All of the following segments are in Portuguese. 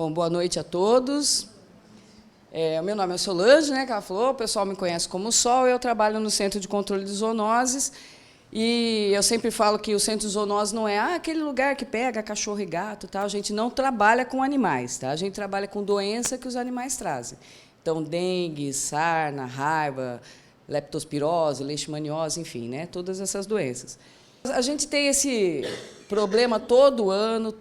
Bom, boa noite a todos. O meu nome é Solange, né, que ela falou, o pessoal me conhece como Sol, eu trabalho no Centro de Controle de Zoonoses, e eu sempre falo que o Centro de Zoonoses não é aquele lugar que pega cachorro e gato, tá? A gente não trabalha com animais, tá? A gente trabalha com doença que os animais trazem. Então, dengue, sarna, raiva, leptospirose, leishmaniose, enfim, né, todas essas doenças. A gente tem esse problema todo ano,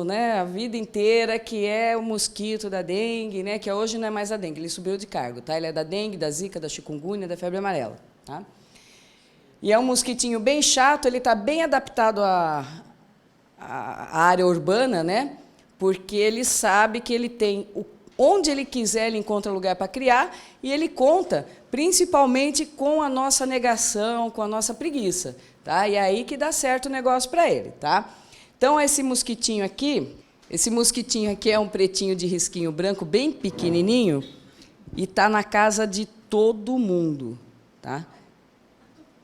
né, a vida inteira, que é o mosquito da dengue, né, que hoje não é mais a dengue, ele subiu de cargo, tá? Ele é da dengue, da zika, da chikungunya, da febre amarela, tá? E é um mosquitinho bem chato, ele está bem adaptado à área urbana, né, porque ele sabe que ele tem onde ele quiser, ele encontra lugar para criar, e ele conta principalmente com a nossa negação, com a nossa preguiça. Tá? E é aí que dá certo o negócio para ele. Tá? Então, esse mosquitinho aqui é um pretinho de risquinho branco, bem pequenininho, e está na casa de todo mundo. Tá?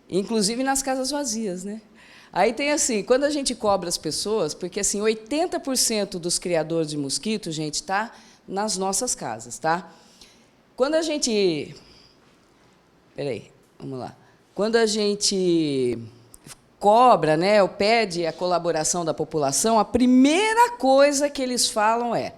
Inclusive nas casas vazias. Né? Aí tem assim, quando a gente cobra as pessoas, porque assim, 80% dos criadores de mosquito, gente, está nas nossas casas. Tá? Quando a gente... Peraí, vamos lá. Quando a gente cobra, né, ou pede a colaboração da população, a primeira coisa que eles falam é: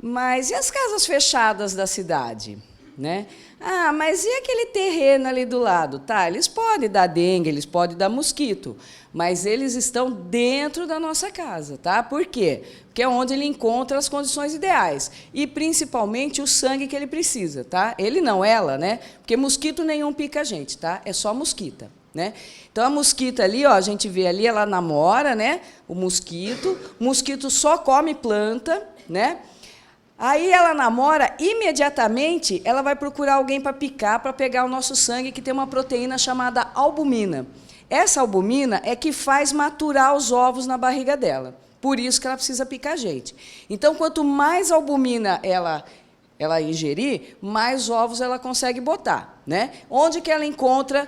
mas e as casas fechadas da cidade? Né? Ah, mas e aquele terreno ali do lado? Tá, eles podem dar dengue, eles podem dar mosquito, mas eles estão dentro da nossa casa. Tá? Por quê? Porque é onde ele encontra as condições ideais, e principalmente o sangue que ele precisa. Tá? Ele não, ela, né? Porque mosquito nenhum pica a gente, tá? É só mosquita. Né? Então, a mosquita ali, ó, a gente vê ali, ela namora, né, o mosquito só come planta, né? Aí ela namora, imediatamente ela vai procurar alguém para picar, para pegar o nosso sangue, que tem uma proteína chamada albumina. Essa albumina é que faz maturar os ovos na barriga dela. Por isso que ela precisa picar a gente. Então, quanto mais albumina ela ingerir, mais ovos ela consegue botar. Né? Onde que ela encontra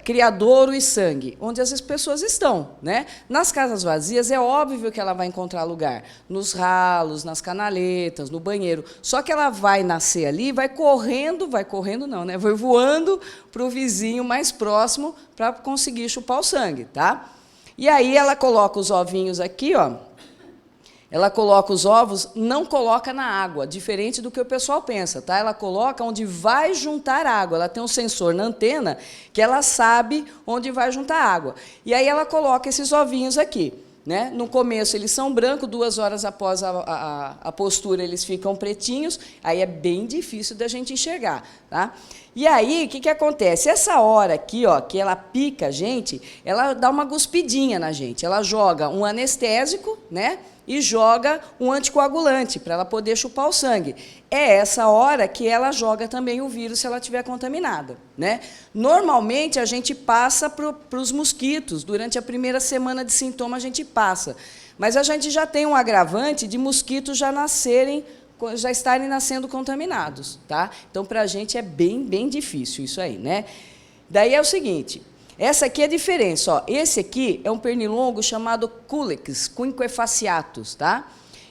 criadouro e sangue? Onde as pessoas estão. Né? Nas casas vazias, é óbvio que ela vai encontrar lugar. Nos ralos, nas canaletas, no banheiro. Só que ela vai nascer ali, vai correndo não, né? Vai voando para o vizinho mais próximo para conseguir chupar o sangue. Tá? E aí ela coloca os ovinhos aqui, ó. Ela coloca os ovos, não coloca na água, diferente do que o pessoal pensa. Tá? Ela coloca onde vai juntar água. Ela tem um sensor na antena que ela sabe onde vai juntar água. E aí ela coloca esses ovinhos aqui. Né? No começo eles são brancos, 2 horas após a postura eles ficam pretinhos, aí é bem difícil da gente enxergar. Tá? E aí, o que acontece? Essa hora aqui, ó, que ela pica a gente, ela dá uma cuspidinha na gente. Ela joga um anestésico, né? E joga um anticoagulante para ela poder chupar o sangue. É essa hora que ela joga também o vírus se ela estiver contaminada. Né? Normalmente, a gente passa para os mosquitos. Durante a primeira semana de sintoma, a gente passa. Mas a gente já tem um agravante de mosquitos já estarem nascendo contaminados. Tá? Então, para a gente é bem difícil isso aí. Né? Daí é o seguinte... Essa aqui é a diferença. Ó. Esse aqui é um pernilongo chamado Culex quinquefasciatus. Tá?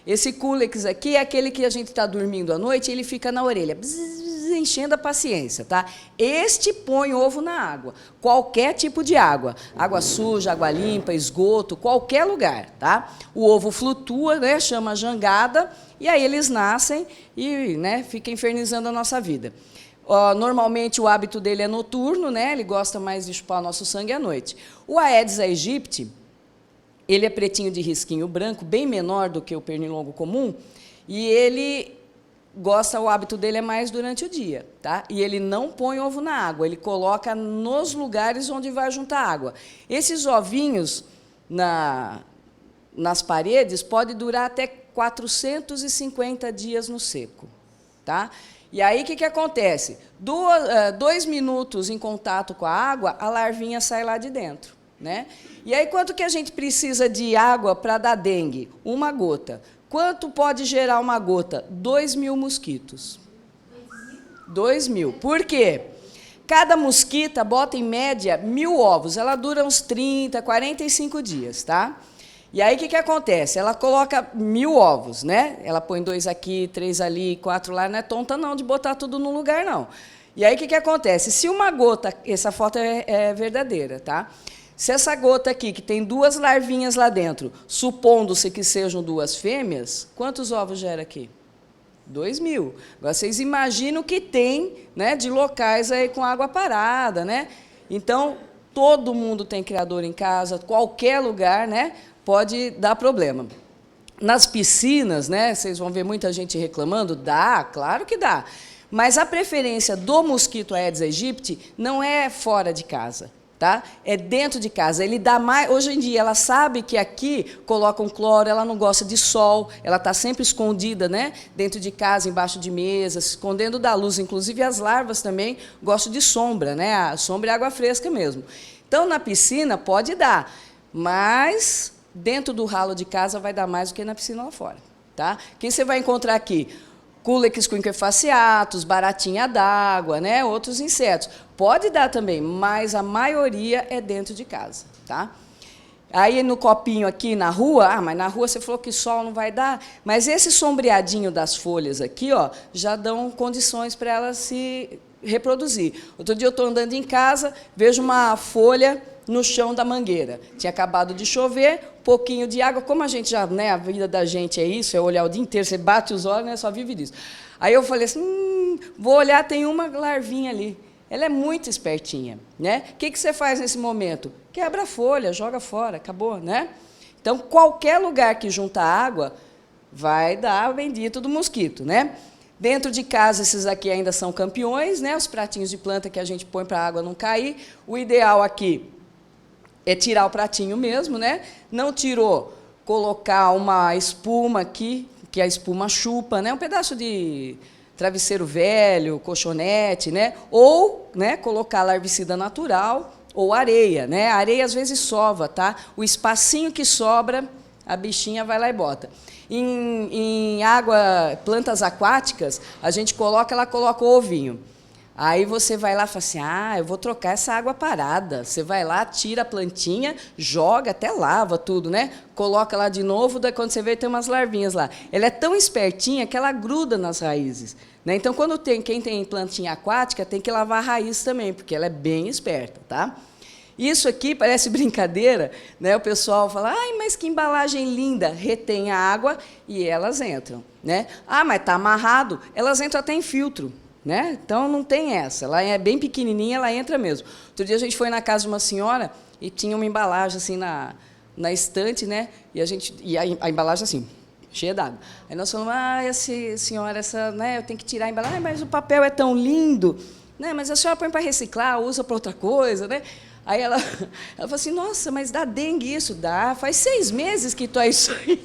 Esse Culex aqui é aquele que a gente está dormindo à noite e ele fica na orelha, bzz, enchendo a paciência. Tá? Este põe ovo na água, qualquer tipo de água. Água suja, água limpa, esgoto, qualquer lugar. Tá? O ovo flutua, né, chama jangada, e aí eles nascem e, né, fica infernizando a nossa vida. Normalmente, o hábito dele é noturno, né? Ele gosta mais de chupar nosso sangue à noite. O Aedes aegypti, ele é pretinho de risquinho branco, bem menor do que o pernilongo comum, e o hábito dele é mais durante o dia. Tá? E ele não põe ovo na água, ele coloca nos lugares onde vai juntar água. Esses ovinhos nas paredes podem durar até 450 dias no seco. Tá? E aí, o que acontece? 2 minutos em contato com a água, a larvinha sai lá de dentro. Né? E aí, quanto que a gente precisa de água para dar dengue? 1 gota. Quanto pode gerar 1 gota? 2.000 mosquitos. 2.000. Por quê? Cada mosquita bota, em média, 1.000 ovos. Ela dura uns 30, 45 dias. Tá? E aí, o que acontece? Ela coloca 1000 ovos, né? Ela põe 2 aqui, 3 ali, 4 lá. Não é tonta, não, de botar tudo no lugar, não. E aí, o que acontece? Se uma gota... Essa foto é verdadeira, tá? Se essa gota aqui, que tem 2 larvinhas lá dentro, supondo-se que sejam 2 fêmeas, quantos ovos gera aqui? 2.000. Agora, vocês imaginam o que tem, né, de locais aí com água parada, né? Então, todo mundo tem criador em casa, qualquer lugar, né, pode dar problema. Nas piscinas, né, vocês vão ver muita gente reclamando, dá, claro que dá. Mas a preferência do mosquito Aedes aegypti não é fora de casa. Tá? É dentro de casa. Ele dá mais. Hoje em dia, ela sabe que aqui colocam cloro, ela não gosta de sol, ela está sempre escondida, né? Dentro de casa, embaixo de mesa, se escondendo da luz. Inclusive, as larvas também gostam de sombra, né? A sombra é água fresca mesmo. Então, na piscina, pode dar, mas dentro do ralo de casa vai dar mais do que na piscina lá fora. Tá? Quem você vai encontrar aqui? Culex quinquefaciatus, baratinha d'água, né? Outros insetos. Pode dar também, mas a maioria é dentro de casa. Tá? Aí, no copinho aqui na rua, mas na rua você falou que sol não vai dar, mas esse sombreadinho das folhas aqui, ó, já dão condições para ela se reproduzir. Outro dia eu estou andando em casa, vejo uma folha no chão da mangueira. Tinha acabado de chover, pouquinho de água. Como a gente já, né, a vida da gente é isso, é olhar o dia inteiro, você bate os olhos, né, só vive disso. Aí eu falei assim, vou olhar, tem uma larvinha ali. Ela é muito espertinha, né? O que você faz nesse momento? Quebra a folha, joga fora, acabou, né? Então, qualquer lugar que junta água vai dar o bendito do mosquito, né? Dentro de casa, esses aqui ainda são campeões, né? Os pratinhos de planta que a gente põe para a água não cair. O ideal aqui é tirar o pratinho mesmo, né? Não tirou, colocar uma espuma aqui, que a espuma chupa, né? Um pedaço de travesseiro velho, colchonete, né? Ou, né, colocar larvicida natural ou areia, né? A areia às vezes sova, tá? O espacinho que sobra, a bichinha vai lá e bota. Em água, plantas aquáticas, a gente coloca, ela coloca o ovinho. Aí você vai lá e fala assim, eu vou trocar essa água parada. Você vai lá, tira a plantinha, joga, até lava tudo, né? Coloca lá de novo, daí quando você vê, tem umas larvinhas lá. Ela é tão espertinha que ela gruda nas raízes, né? Então, quem tem plantinha aquática, tem que lavar a raiz também, porque ela é bem esperta, tá? Isso aqui parece brincadeira, né? O pessoal fala, mas que embalagem linda, retém a água e elas entram, né? Mas está amarrado, elas entram até em filtro. Né? Então, não tem essa. Ela é bem pequenininha, ela entra mesmo. Outro dia, a gente foi na casa de uma senhora e tinha uma embalagem assim na estante, né? E a embalagem assim, cheia d'água. Aí nós falamos, senhora, né, eu tenho que tirar a embalagem. Mas o papel é tão lindo, né? Mas a senhora põe para reciclar, usa para outra coisa, né? Aí ela falou assim, nossa, mas dá dengue isso? Dá, faz 6 meses que está isso aí.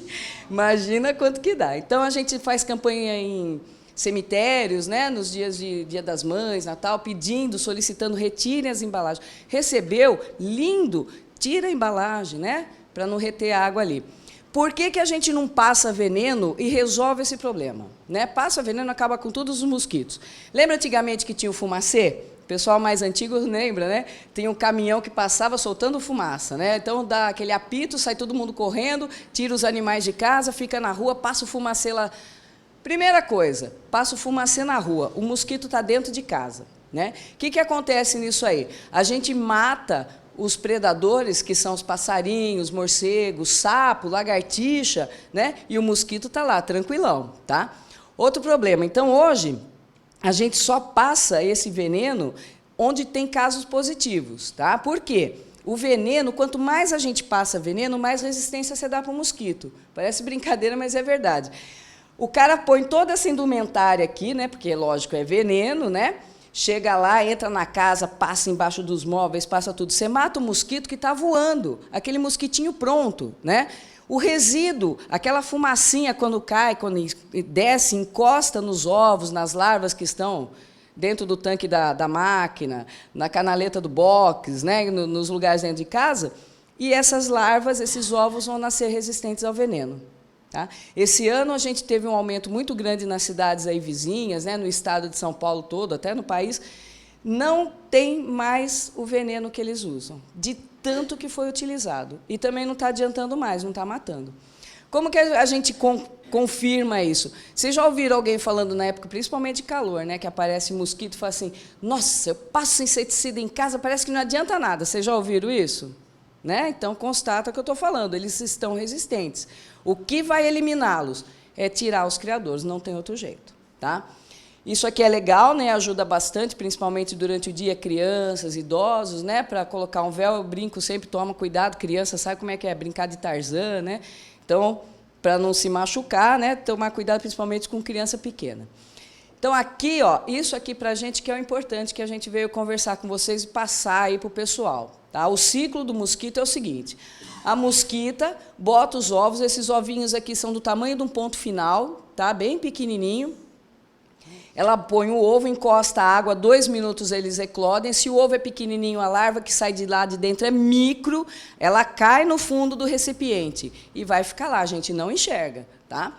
Imagina quanto que dá. Então, a gente faz campanha em cemitérios, né, nos dias de Dia das Mães, Natal, pedindo, solicitando, retirem as embalagens. Recebeu, lindo, tira a embalagem, né, para não reter a água ali. Por que a gente não passa veneno e resolve esse problema? Né? Passa veneno, acaba com todos os mosquitos. Lembra antigamente que tinha o fumacê? O pessoal mais antigo lembra, né? Tem um caminhão que passava soltando fumaça, né? Então, dá aquele apito, sai todo mundo correndo, tira os animais de casa, fica na rua, passa o fumacê lá. Primeira coisa, passa o fumacê na rua, o mosquito está dentro de casa. Né? O que acontece nisso aí? A gente mata os predadores, que são os passarinhos, morcegos, sapo, lagartixa, né? E o mosquito está lá, tranquilão. Tá? Outro problema, então, hoje, a gente só passa esse veneno onde tem casos positivos. Tá? Por quê? O veneno, quanto mais a gente passa veneno, mais resistência você dá para o mosquito. Parece brincadeira, mas é verdade. O cara põe toda essa indumentária aqui, né? Porque, lógico, é veneno, né? Chega lá, entra na casa, passa embaixo dos móveis, passa tudo. Você mata o mosquito que está voando, aquele mosquitinho pronto, né? O resíduo, aquela fumacinha quando cai, quando desce, encosta nos ovos, nas larvas que estão dentro do tanque da máquina, na canaleta do box, né? Nos lugares dentro de casa, e essas larvas, esses ovos vão nascer resistentes ao veneno. Tá? Esse ano, a gente teve um aumento muito grande nas cidades aí vizinhas, né, no estado de São Paulo todo, até no país, não tem mais o veneno que eles usam. De tanto que foi utilizado. E também não está adiantando mais, não está matando. Como que a gente confirma isso? Vocês já ouviram alguém falando na época, principalmente de calor, né, que aparece mosquito e fala assim, nossa, eu passo inseticida em casa, parece que não adianta nada. Vocês já ouviram isso? Né? Então, constata o que eu estou falando, eles estão resistentes. O que vai eliminá-los é tirar os criadores, não tem outro jeito. Tá? Isso aqui é legal, né, ajuda bastante, principalmente durante o dia, crianças, idosos, né, para colocar um véu, eu brinco sempre, toma cuidado, criança sabe como é que é, brincar de Tarzan, né? Então, para não se machucar, né, tomar cuidado principalmente com criança pequena. Então, aqui, ó, isso aqui para a gente que é o importante, que a gente veio conversar com vocês e passar aí para o pessoal. Tá? O ciclo do mosquito é o seguinte, a mosquita bota os ovos, esses ovinhos aqui são do tamanho de um ponto final, tá? Bem pequenininho. Ela põe o ovo, encosta a água, 2 minutos eles eclodem. Se o ovo é pequenininho, a larva que sai de lá de dentro é micro, ela cai no fundo do recipiente e vai ficar lá, a gente não enxerga. Tá?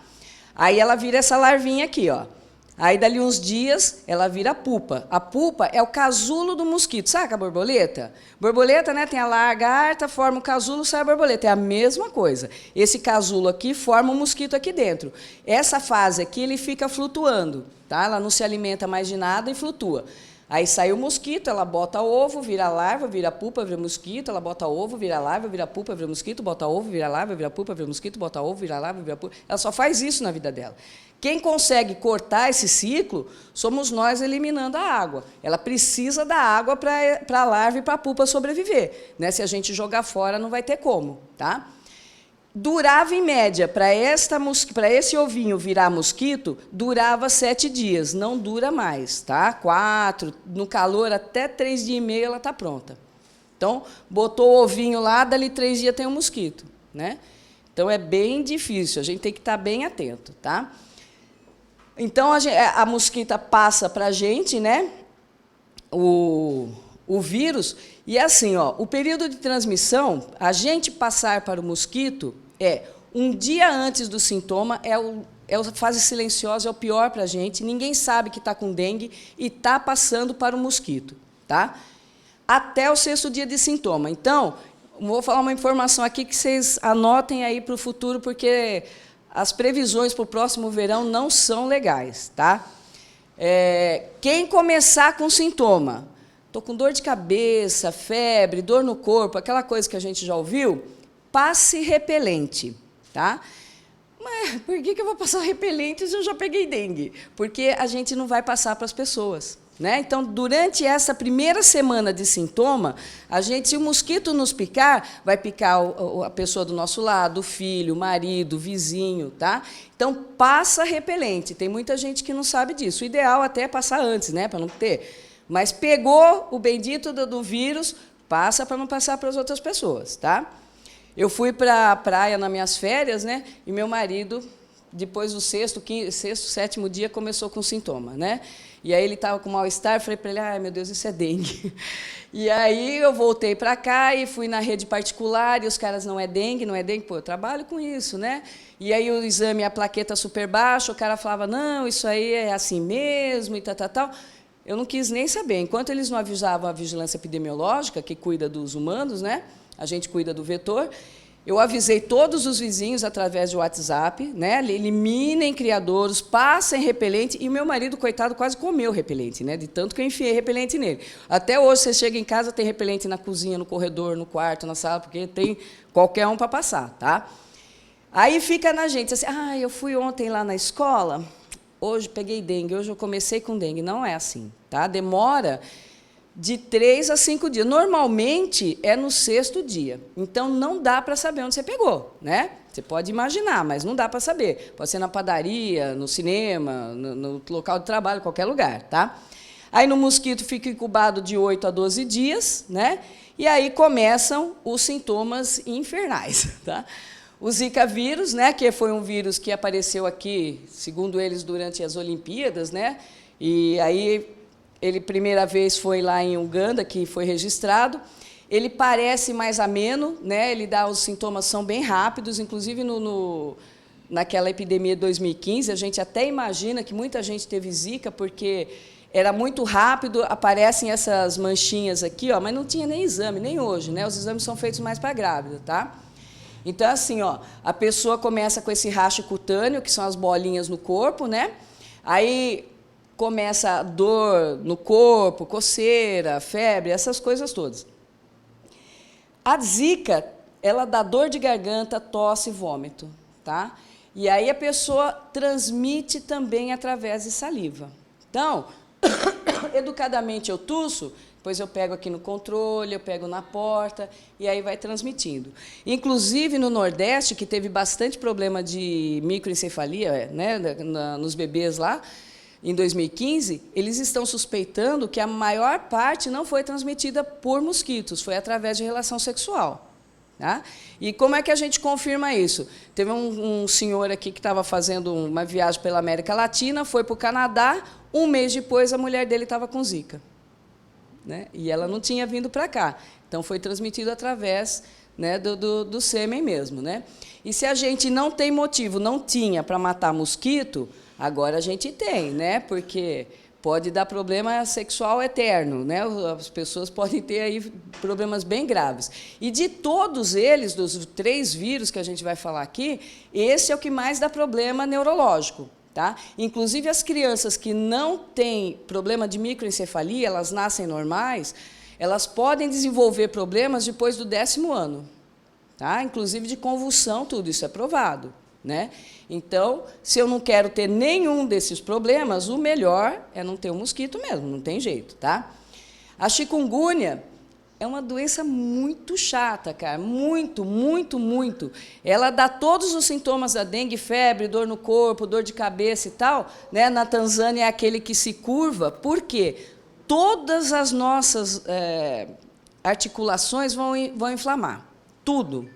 Aí ela vira essa larvinha aqui, ó. Aí, dali uns dias, ela vira a pupa. A pupa é o casulo do mosquito. Sabe a borboleta? Borboleta, né, tem a lagarta, forma o casulo, sai a borboleta. É a mesma coisa. Esse casulo aqui forma um mosquito aqui dentro. Essa fase aqui, ele fica flutuando. Tá? Ela não se alimenta mais de nada e flutua. Aí sai o mosquito, ela bota ovo, vira larva, vira pupa, vira mosquito, ela bota ovo, vira larva, vira pupa, vira mosquito, bota ovo, vira larva, vira pupa, vira mosquito, bota ovo, vira larva, vira pupa. Ela só faz isso na vida dela. Quem consegue cortar esse ciclo somos nós eliminando a água. Ela precisa da água para a larva e para a pupa sobreviver. Né? Se a gente jogar fora, não vai ter como. Tá? Durava, em média, para esse ovinho virar mosquito, durava 7 dias. Não dura mais. Tá? 4, no calor, até 3 dias e meio ela está pronta. Então, botou o ovinho lá, dali 3 dias tem um mosquito. Né? Então, é bem difícil, a gente tem que estar bem atento. Tá? Então, a mosquita passa para a gente, né, o vírus, e é assim, ó, o período de transmissão, a gente passar para o mosquito, um dia antes do sintoma, é a fase silenciosa, é o pior para a gente, ninguém sabe que está com dengue e está passando para o mosquito, tá? Até o 6º dia de sintoma. Então, vou falar uma informação aqui que vocês anotem aí para o futuro, porque as previsões para o próximo verão não são legais. Tá? Quem começar com sintoma, estou com dor de cabeça, febre, dor no corpo, aquela coisa que a gente já ouviu, passe repelente. Tá? Mas por que eu vou passar repelente se eu já peguei dengue? Porque a gente não vai passar para as pessoas. Né? Então, durante essa primeira semana de sintoma, se o mosquito nos picar, vai picar a pessoa do nosso lado, o filho, o marido, o vizinho. Tá? Então, passa repelente. Tem muita gente que não sabe disso. O ideal até é passar antes, né, para não ter. Mas pegou o bendito do vírus, passa para não passar para as outras pessoas. Tá? Eu fui para a praia nas minhas férias, né, e meu marido, depois do 6º, 7º dia, começou com sintoma. Né? E aí ele estava com mal-estar, falei para ele, ai, meu Deus, isso é dengue. E aí eu voltei para cá e fui na rede particular, e os caras, não é dengue, não é dengue. Pô, eu trabalho com isso, né? E aí o exame, a plaqueta super baixa, o cara falava, não, isso aí é assim mesmo, e tal. Eu não quis nem saber. Enquanto eles não avisavam a vigilância epidemiológica, que cuida dos humanos, né? A gente cuida do vetor, eu avisei todos os vizinhos através de WhatsApp, né? Eliminem criadouros, passem repelente, e o meu marido, coitado, quase comeu repelente, né? De tanto que eu enfiei repelente nele. Até hoje, você chega em casa, tem repelente na cozinha, no corredor, no quarto, na sala, porque tem qualquer um para passar. Tá? Aí fica na gente, assim, eu fui ontem lá na escola, hoje peguei dengue, hoje eu comecei com dengue. Não é assim. Tá? Demora de 3 a 5 dias. Normalmente, é no 6º dia. Então, não dá para saber onde você pegou. Né? Você pode imaginar, mas não dá para saber. Pode ser na padaria, no cinema, no local de trabalho, qualquer lugar. Tá? Aí, no mosquito, fica incubado de 8 a 12 dias. Né? E aí começam os sintomas infernais. Tá? O Zika vírus, né, que foi um vírus que apareceu aqui, segundo eles, durante as Olimpíadas. Né? E aí ele, primeira vez, foi lá em Uganda, que foi registrado. Ele parece mais ameno, né? Os sintomas são bem rápidos, inclusive naquela epidemia de 2015, a gente até imagina que muita gente teve Zika, porque era muito rápido, aparecem essas manchinhas aqui, ó, mas não tinha nem exame, nem hoje, né? Os exames são feitos mais para grávida, tá? Então, assim, ó, a pessoa começa com esse racho cutâneo, que são as bolinhas no corpo, né? Aí começa a dor no corpo, coceira, febre, essas coisas todas. A zika, ela dá dor de garganta, tosse e vômito, tá? E aí a pessoa transmite também através de saliva. Então, educadamente eu tuço, depois eu pego aqui no controle, eu pego na porta, e aí vai transmitindo. Inclusive, no Nordeste, que teve bastante problema de microencefalia, né, nos bebês lá, em 2015, eles estão suspeitando que a maior parte não foi transmitida por mosquitos, foi através de relação sexual. Tá? E como é que a gente confirma isso? Teve um senhor aqui que estava fazendo uma viagem pela América Latina, foi para o Canadá, um mês depois a mulher dele estava com zika. Né? E ela não tinha vindo para cá. Então, foi transmitido através, né, do sêmen mesmo. Né? E se a gente não tem motivo, não tinha para matar mosquito, agora a gente tem, né? Porque pode dar problema sexual eterno, né? As pessoas podem ter aí problemas bem graves. E de todos eles, dos 3 vírus que a gente vai falar aqui, esse é o que mais dá problema neurológico. Tá? Inclusive, as crianças que não têm problema de microencefalia, elas nascem normais, elas podem desenvolver problemas depois do 10º ano. Tá? Inclusive de convulsão, tudo isso é provado. Né? Então, se eu não quero ter nenhum desses problemas, o melhor é não ter um mosquito mesmo, não tem jeito. Tá? A chikungunya é uma doença muito chata, cara, muito, muito, muito. Ela dá todos os sintomas da dengue, febre, dor no corpo, dor de cabeça e tal. Né? Na Tanzânia é aquele que se curva, por quê? Todas as nossas articulações vão inflamar, tudo.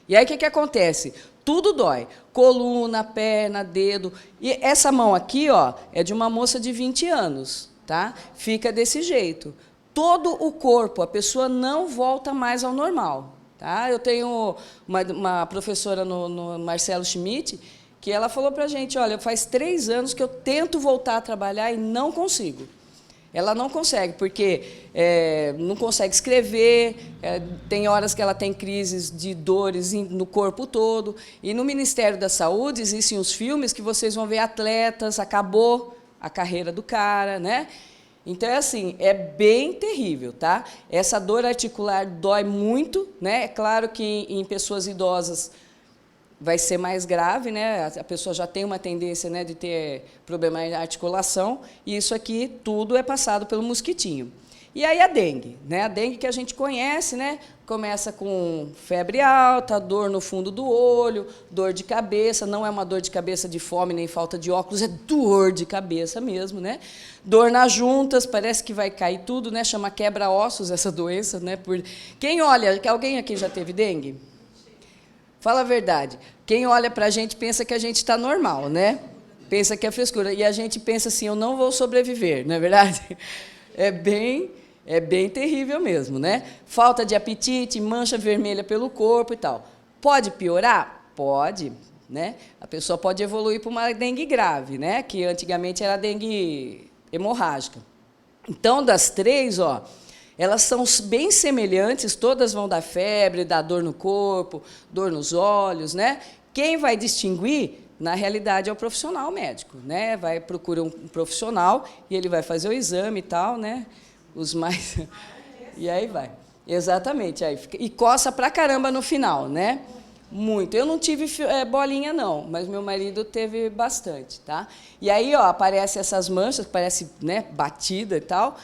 E aí, o que acontece? Tudo dói. Coluna, perna, dedo. E essa mão aqui, ó, é de uma moça de 20 anos. Tá? Fica desse jeito. Todo o corpo, a pessoa não volta mais ao normal. Tá? Eu tenho uma professora no Marcelo Schmidt, que ela falou para a gente, olha, faz 3 anos que eu tento voltar a trabalhar e não consigo. Ela não consegue, porque não consegue escrever, tem horas que ela tem crises de dores no corpo todo. E no Ministério da Saúde existem os filmes que vocês vão ver atletas, acabou a carreira do cara, né? Então, é assim, é bem terrível, tá? Essa dor articular dói muito, né? É claro que em pessoas idosas vai ser mais grave, né? A pessoa já tem uma tendência, né, de ter problema de articulação, e isso aqui tudo é passado pelo mosquitinho. E aí a dengue, né? A dengue que a gente conhece, né? Começa com febre alta, dor no fundo do olho, dor de cabeça, não é uma dor de cabeça de fome nem falta de óculos, é dor de cabeça mesmo, né? Dor nas juntas, parece que vai cair tudo, né? Chama quebra-ossos essa doença, né? Quem olha, alguém aqui já teve dengue? Fala a verdade. Quem olha para a gente pensa que a gente está normal, né? Pensa que é frescura. E a gente pensa assim, eu não vou sobreviver, não é verdade? É bem terrível mesmo, né? Falta de apetite, mancha vermelha pelo corpo e tal. Pode piorar? Pode, né? A pessoa pode evoluir para uma dengue grave, né? Que antigamente era dengue hemorrágica. Então, das 3, ó, elas são bem semelhantes, todas vão dar febre, dar dor no corpo, dor nos olhos, né? Quem vai distinguir, na realidade, é o profissional médico, né? Vai procurar um profissional e ele vai fazer o exame e tal, né? Os mais... E aí vai. Exatamente. Aí fica... E coça pra caramba no final, né? Muito. Eu não tive bolinha, não, mas meu marido teve bastante, tá? E aí, ó, aparecem essas manchas, que parece, né, batida e tal.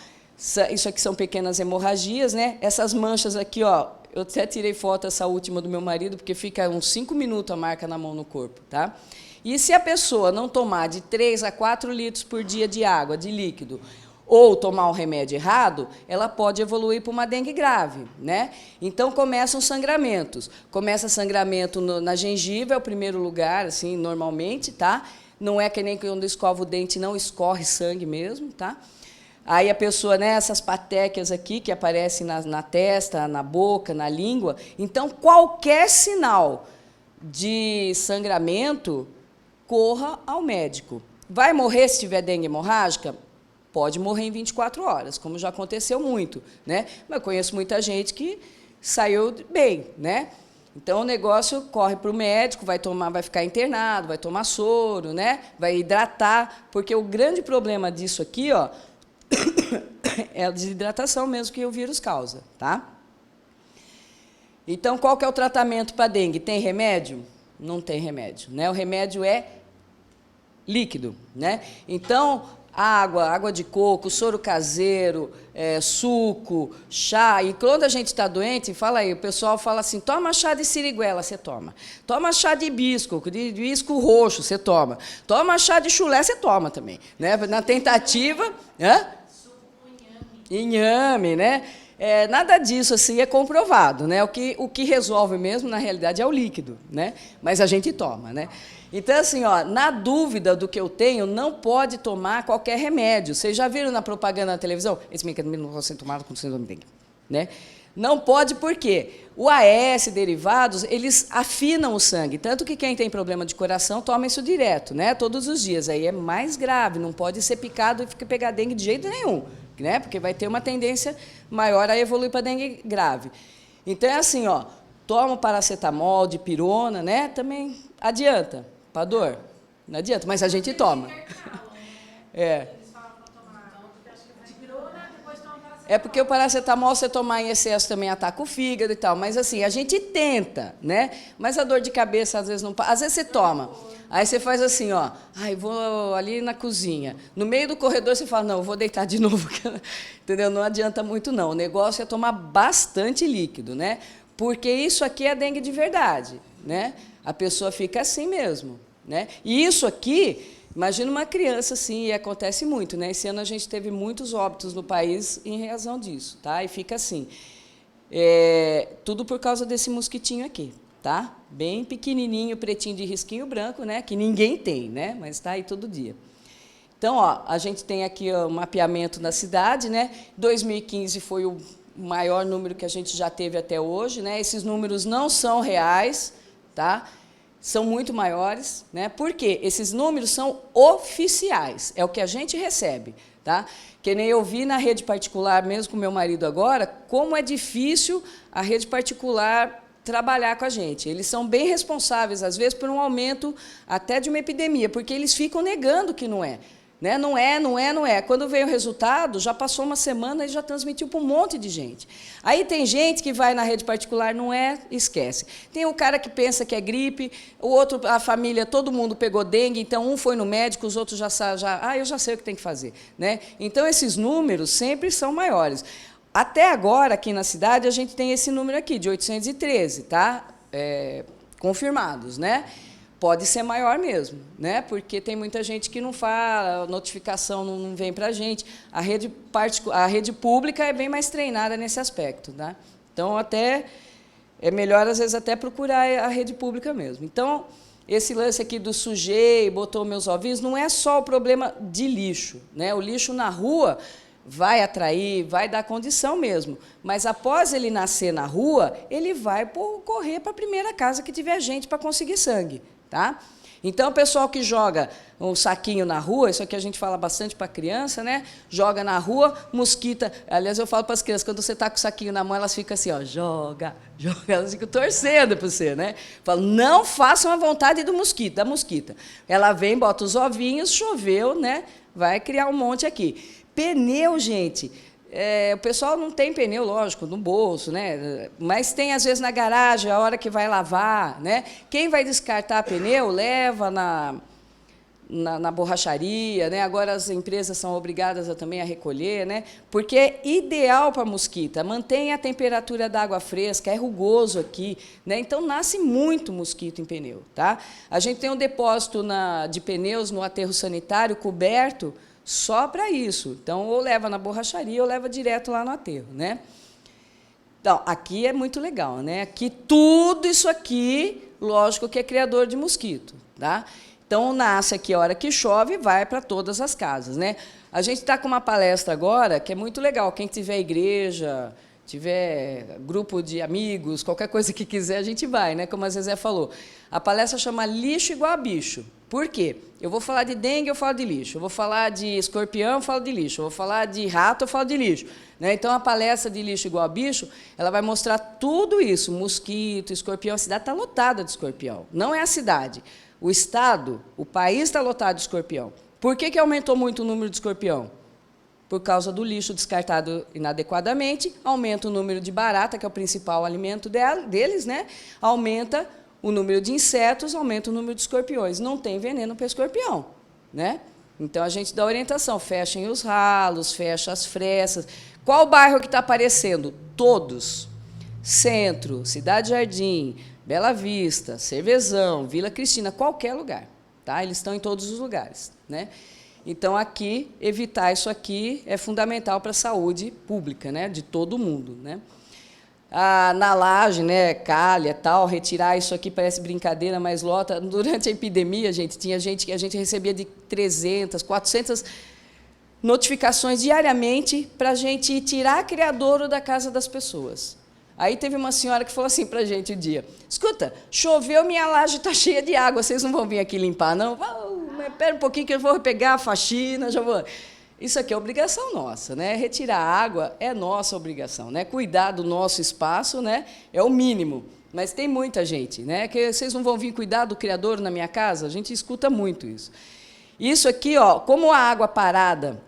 Isso aqui são pequenas hemorragias, né? Essas manchas aqui, ó, eu até tirei foto essa última do meu marido, porque fica uns 5 minutos a marca na mão no corpo, tá? E se a pessoa não tomar de 3 a 4 litros por dia de água, de líquido, ou tomar um remédio errado, ela pode evoluir para uma dengue grave, né? Então, começam sangramentos. Começa sangramento na gengiva, é o primeiro lugar, assim, normalmente, tá? Não é que nem quando escova o dente, não escorre sangue mesmo, tá? Aí a pessoa, né, essas patéquias aqui que aparecem na testa, na boca, na língua. Então, qualquer sinal de sangramento, corra ao médico. Vai morrer se tiver dengue hemorrágica? Pode morrer em 24 horas, como já aconteceu muito, né? Mas eu conheço muita gente que saiu bem, né? Então o negócio corre para o médico, vai ficar internado, vai tomar soro, né? Vai hidratar, porque o grande problema disso aqui, ó, é a desidratação mesmo que o vírus causa, tá? Então, qual que é o tratamento para dengue? Tem remédio? Não tem remédio, né? O remédio é líquido, né? Então, água de coco, soro caseiro, suco, chá. E quando a gente está doente, fala aí, o pessoal fala assim, toma chá de siriguela, você toma. Toma chá de hibisco roxo, você toma. Toma chá de chulé, você toma também, né? Na tentativa... Inhame, né? Nada disso assim é comprovado, né? O que resolve mesmo, na realidade, é o líquido, né? Mas a gente toma, né? Então, assim, ó, na dúvida do que eu tenho, não pode tomar qualquer remédio. Vocês já viram na propaganda na televisão? Esse medicamento não pode ser tomado com síndrome de dengue, né? Não pode por quê? O AS, derivados, eles afinam o sangue. Tanto que quem tem problema de coração toma isso direto, né? Todos os dias. Aí é mais grave, não pode ser picado e pegar dengue de jeito nenhum, né? Porque vai ter uma tendência maior a evoluir para dengue grave. Então, é assim, ó, toma paracetamol, dipirona, né? Também adianta para dor. Não adianta, mas a gente toma. É porque o paracetamol, você tomar em excesso, também ataca o fígado e tal. Mas, assim, a gente tenta, né? Mas a dor de cabeça, às vezes, não... Às vezes você toma. Aí você faz assim, ó. Ai, vou ali na cozinha. No meio do corredor, você fala, não, vou deitar de novo. Entendeu? Não adianta muito, não. O negócio é tomar bastante líquido, né? Porque isso aqui é dengue de verdade, né? A pessoa fica assim mesmo, né? E isso aqui... Imagina uma criança assim, e acontece muito, né? Esse ano a gente teve muitos óbitos no país em razão disso, tá? E fica assim, tudo por causa desse mosquitinho aqui, tá? Bem pequenininho, pretinho de risquinho branco, né? Que ninguém tem, né? Mas está aí todo dia. Então, ó, a gente tem aqui o mapeamento na cidade, né? 2015 foi o maior número que a gente já teve até hoje, né? Esses números não são reais, tá? São muito maiores, né? Por quê? Esses números são oficiais, é o que a gente recebe, tá? Que nem eu vi na rede particular, mesmo com meu marido agora, como é difícil a rede particular trabalhar com a gente. Eles são bem responsáveis, às vezes, por um aumento até de uma epidemia, porque eles ficam negando que não é. Né? Não é. Quando veio o resultado, já passou uma semana e já transmitiu para um monte de gente. Aí tem gente que vai na rede particular, não é, esquece. Tem o cara que pensa que é gripe, o outro, a família, todo mundo pegou dengue, então um foi no médico, os outros eu já sei o que tem que fazer. Né? Então, esses números sempre são maiores. Até agora, aqui na cidade, a gente tem esse número aqui, de 813, tá? Confirmados, né? Pode ser maior mesmo, né? Porque tem muita gente que não fala, a notificação não vem para a gente. A rede pública é bem mais treinada nesse aspecto, tá? Então, até é melhor, às vezes, até procurar a rede pública mesmo. Então, esse lance aqui do sujei, botou meus ovinhos, não é só o problema de lixo, né? O lixo na rua vai atrair, vai dar condição mesmo. Mas, após ele nascer na rua, ele vai correr para a primeira casa que tiver gente para conseguir sangue. Tá? Então, o pessoal que joga um saquinho na rua, isso aqui a gente fala bastante para a criança, né? Joga na rua, mosquita. Aliás, eu falo para as crianças, quando você está com o saquinho na mão, elas ficam assim, ó, joga. Elas ficam torcendo para você, né? Falo, não façam a vontade da mosquita. Ela vem, bota os ovinhos, choveu, né? Vai criar um monte aqui. Pneu, gente. O pessoal não tem pneu, lógico, no bolso, né? Mas tem, às vezes, na garagem, a hora que vai lavar. Né? Quem vai descartar pneu, leva na borracharia. Né? Agora, as empresas são obrigadas também a recolher, né? Porque é ideal para a mosquita. Mantém a temperatura da água fresca, é rugoso aqui. Né? Então, nasce muito mosquito em pneu. Tá? A gente tem um depósito de pneus no aterro sanitário coberto, só para isso. Então, ou leva na borracharia, ou leva direto lá no aterro, né? Então, aqui é muito legal, né? Aqui, tudo isso aqui, lógico que é criador de mosquito, tá? Então, nasce aqui a hora que chove e vai para todas as casas, né? A gente está com uma palestra agora que é muito legal. Quem tiver igreja, tiver grupo de amigos, qualquer coisa que quiser, a gente vai, né? Como a Zezé falou. A palestra chama Lixo igual a bicho. Por quê? Eu vou falar de dengue, eu falo de lixo. Eu vou falar de escorpião, eu falo de lixo. Eu vou falar de rato, eu falo de lixo. Né? Então, a palestra de lixo igual a bicho, ela vai mostrar tudo isso. Mosquito, escorpião. A cidade está lotada de escorpião. Não é a cidade. O estado, o país está lotado de escorpião. Por que aumentou muito o número de escorpião? Por causa do lixo descartado inadequadamente, aumenta o número de barata, que é o principal alimento deles, né? Aumenta o número de insetos, aumenta o número de escorpiões. Não tem veneno para escorpião, né? Então, a gente dá orientação, fechem os ralos, fecha as frestas. Qual o bairro que está aparecendo? Todos. Centro, Cidade Jardim, Bela Vista, Cervezão, Vila Cristina, qualquer lugar. Tá? Eles estão em todos os lugares, né? Então, aqui, evitar isso aqui é fundamental para a saúde pública, né? De todo mundo, né? Na laje, né, calha, tal, retirar isso aqui parece brincadeira, mas lota. Durante a epidemia, gente, tinha gente que a gente recebia de 300, 400 notificações diariamente para a gente tirar criadouro da casa das pessoas. Aí teve uma senhora que falou assim para a gente um dia: escuta, choveu, minha laje está cheia de água, vocês não vão vir aqui limpar, não? Espera um pouquinho que eu vou pegar a faxina, já vou... Isso aqui é obrigação nossa, né? Retirar água é nossa obrigação, né? Cuidar do nosso espaço, né? É o mínimo. Mas tem muita gente, né? Que vocês não vão vir cuidar do criadouro na minha casa? A gente escuta muito isso. Isso aqui, ó, como a água parada,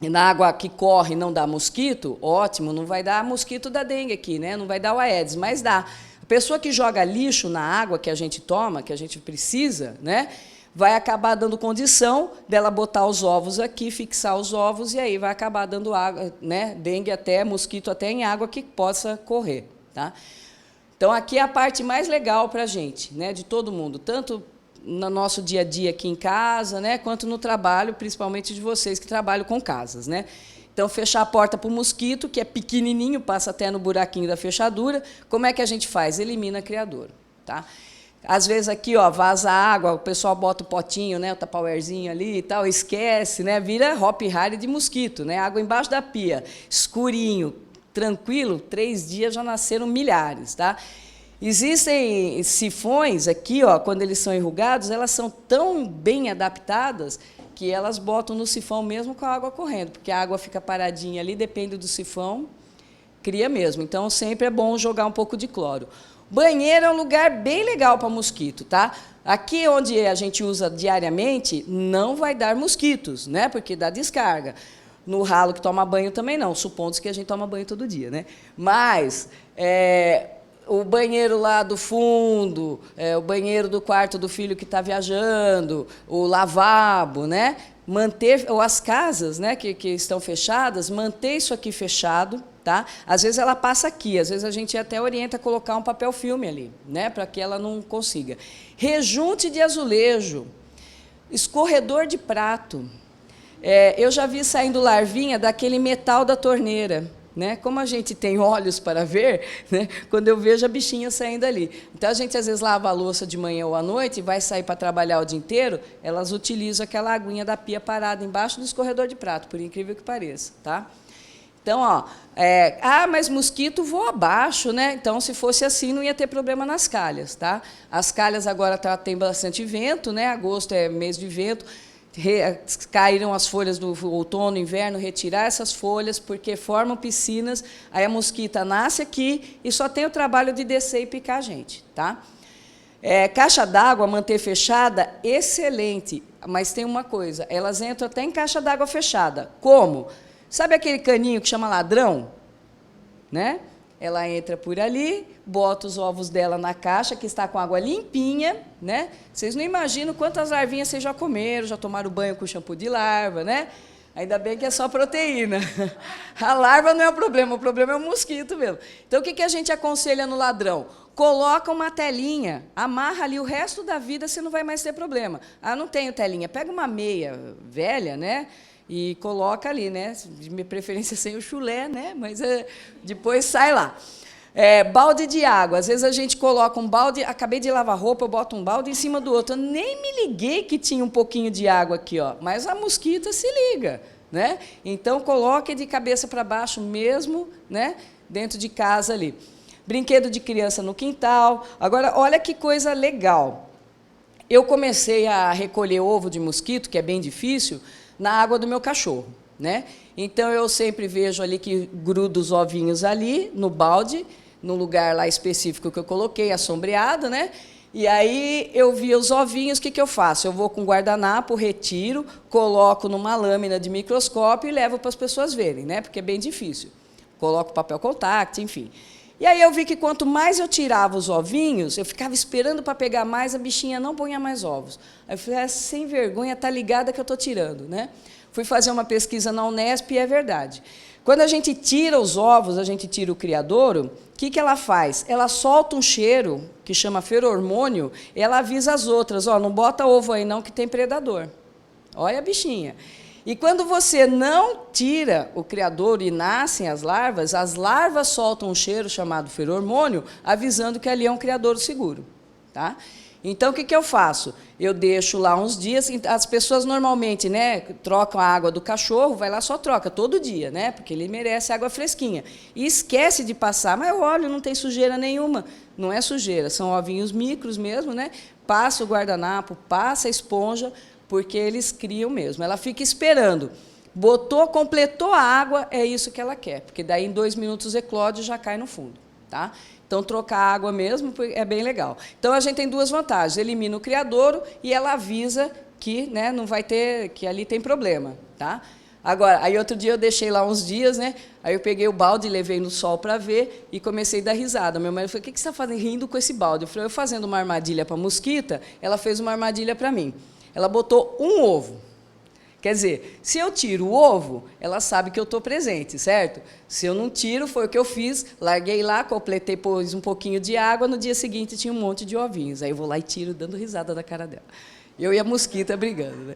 na água que corre não dá mosquito, ótimo, não vai dar mosquito da dengue aqui, né? Não vai dar o Aedes, mas dá. A pessoa que joga lixo na água que a gente toma, que a gente precisa, né? Vai acabar dando condição dela botar os ovos aqui, fixar os ovos, e aí vai acabar dando água, né? Dengue até, mosquito até em água que possa correr. Tá? Então, aqui é a parte mais legal para a gente, né? De todo mundo, tanto no nosso dia a dia aqui em casa, né? Quanto no trabalho, principalmente de vocês que trabalham com casas. Né? Então, fechar a porta para o mosquito, que é pequenininho, passa até no buraquinho da fechadura. Como é que a gente faz? Elimina criadouro. Tá? Às vezes aqui, ó, vaza água, o pessoal bota o potinho, né, o tupperwarezinho ali e tal, esquece, né, vira Hopi Hari de mosquito, né, água embaixo da pia, escurinho, tranquilo, 3 dias já nasceram milhares, tá? Existem sifões aqui, ó, quando eles são enrugados, elas são tão bem adaptadas que elas botam no sifão mesmo com a água correndo, porque a água fica paradinha ali, depende do sifão, cria mesmo. Então, sempre é bom jogar um pouco de cloro. Banheiro é um lugar bem legal para mosquito, tá? Aqui onde a gente usa diariamente, não vai dar mosquitos, né? Porque dá descarga. No ralo que toma banho também não, supondo que a gente toma banho todo dia, né? Mas o banheiro lá do fundo, o banheiro do quarto do filho que está viajando, o lavabo, né? Manter, ou as casas, né, que estão fechadas, manter isso aqui fechado. Tá? Às vezes ela passa aqui, às vezes a gente até orienta a colocar um papel filme ali, né, para que ela não consiga. Rejunte de azulejo, escorredor de prato. Eu já vi saindo larvinha daquele metal da torneira. Né? Como a gente tem olhos para ver, né? Quando eu vejo a bichinha saindo ali. Então, a gente, às vezes, lava a louça de manhã ou à noite e vai sair para trabalhar o dia inteiro, elas utilizam aquela aguinha da pia parada embaixo do escorredor de prato, por incrível que pareça. Tá? Então, ó, mas mosquito voa abaixo, né? Então, se fosse assim, não ia ter problema nas calhas, tá? As calhas agora tem bastante vento, né? Agosto é mês de vento, caíram as folhas do outono, inverno, retirar essas folhas, porque formam piscinas, aí a mosquita nasce aqui e só tem o trabalho de descer e picar a gente, tá? Caixa d'água, manter fechada, excelente, mas tem uma coisa, elas entram até em caixa d'água fechada. Como? Sabe aquele caninho que chama ladrão? Né? Ela entra por ali, bota os ovos dela na caixa, que está com água limpinha. Né? Vocês não imaginam quantas larvinhas vocês já comeram, já tomaram banho com shampoo de larva. Né? Ainda bem que é só proteína. A larva não é o problema é o mosquito mesmo. Então, o que a gente aconselha no ladrão? Coloca uma telinha, amarra ali, o resto da vida você não vai mais ter problema. Ah, não tenho telinha. Pega uma meia velha, né? E coloca ali, né? De minha preferência sem o chulé, né? Mas depois sai lá. Balde de água. Às vezes a gente coloca um balde, acabei de lavar roupa, eu boto um balde em cima do outro. Eu nem me liguei que tinha um pouquinho de água aqui, ó. Mas a mosquita se liga, né? Então coloque de cabeça para baixo mesmo, né? Dentro de casa ali. Brinquedo de criança no quintal. Agora, olha que coisa legal. eu comecei a recolher ovo de mosquito, que é bem difícil, na água do meu cachorro, né? Então, eu sempre vejo ali que grudo os ovinhos ali, no balde, no lugar lá específico que eu coloquei, assombreado, né? E aí eu via os ovinhos, o que eu faço? Eu vou com guardanapo, retiro, coloco numa lâmina de microscópio e levo para as pessoas verem, né? Porque é bem difícil. Coloco papel contact, enfim. E aí eu vi que quanto mais eu tirava os ovinhos, eu ficava esperando para pegar mais, a bichinha não punha mais ovos. Aí eu falei, sem vergonha, tá ligada que eu estou tirando, né? Fui fazer uma pesquisa na Unesp e é verdade. Quando a gente tira os ovos, a gente tira o criadouro, o que ela faz? Ela solta um cheiro, que chama feromônio, e ela avisa as outras, ó, não bota ovo aí não, que tem predador. Olha a bichinha. E quando você não tira o criadouro e nascem as larvas soltam um cheiro chamado feromônio, avisando que ali é um criadouro seguro. Tá? Então, o que eu faço? Eu deixo lá uns dias, as pessoas normalmente, né, trocam a água do cachorro, vai lá, só troca todo dia, né, porque ele merece água fresquinha. E esquece de passar, mas eu olho, não tem sujeira nenhuma. Não é sujeira, são ovinhos micros mesmo, né? Passa o guardanapo, passa a esponja, porque eles criam mesmo. Ela fica esperando. Botou, completou a água, é isso que ela quer, porque daí em 2 minutos eclode e já cai no fundo. Tá? Então, trocar a água mesmo é bem legal. Então, a gente tem 2 vantagens. Elimina o criadouro e ela avisa que, né, não vai ter, que ali tem problema. Tá? Agora, aí outro dia eu deixei lá uns dias, né? Aí eu peguei o balde, levei no sol para ver e comecei a dar risada. Meu marido falou, o que você está fazendo rindo com esse balde? Eu falei, eu fazendo uma armadilha para mosquita, ela fez uma armadilha para mim. Ela botou um ovo. Quer dizer, se eu tiro o ovo, ela sabe que eu estou presente, certo? Se eu não tiro, foi o que eu fiz, larguei lá, completei, pus um pouquinho de água, no dia seguinte tinha um monte de ovinhos. Aí eu vou lá e tiro, dando risada da cara dela. Eu e a mosquita brigando, né?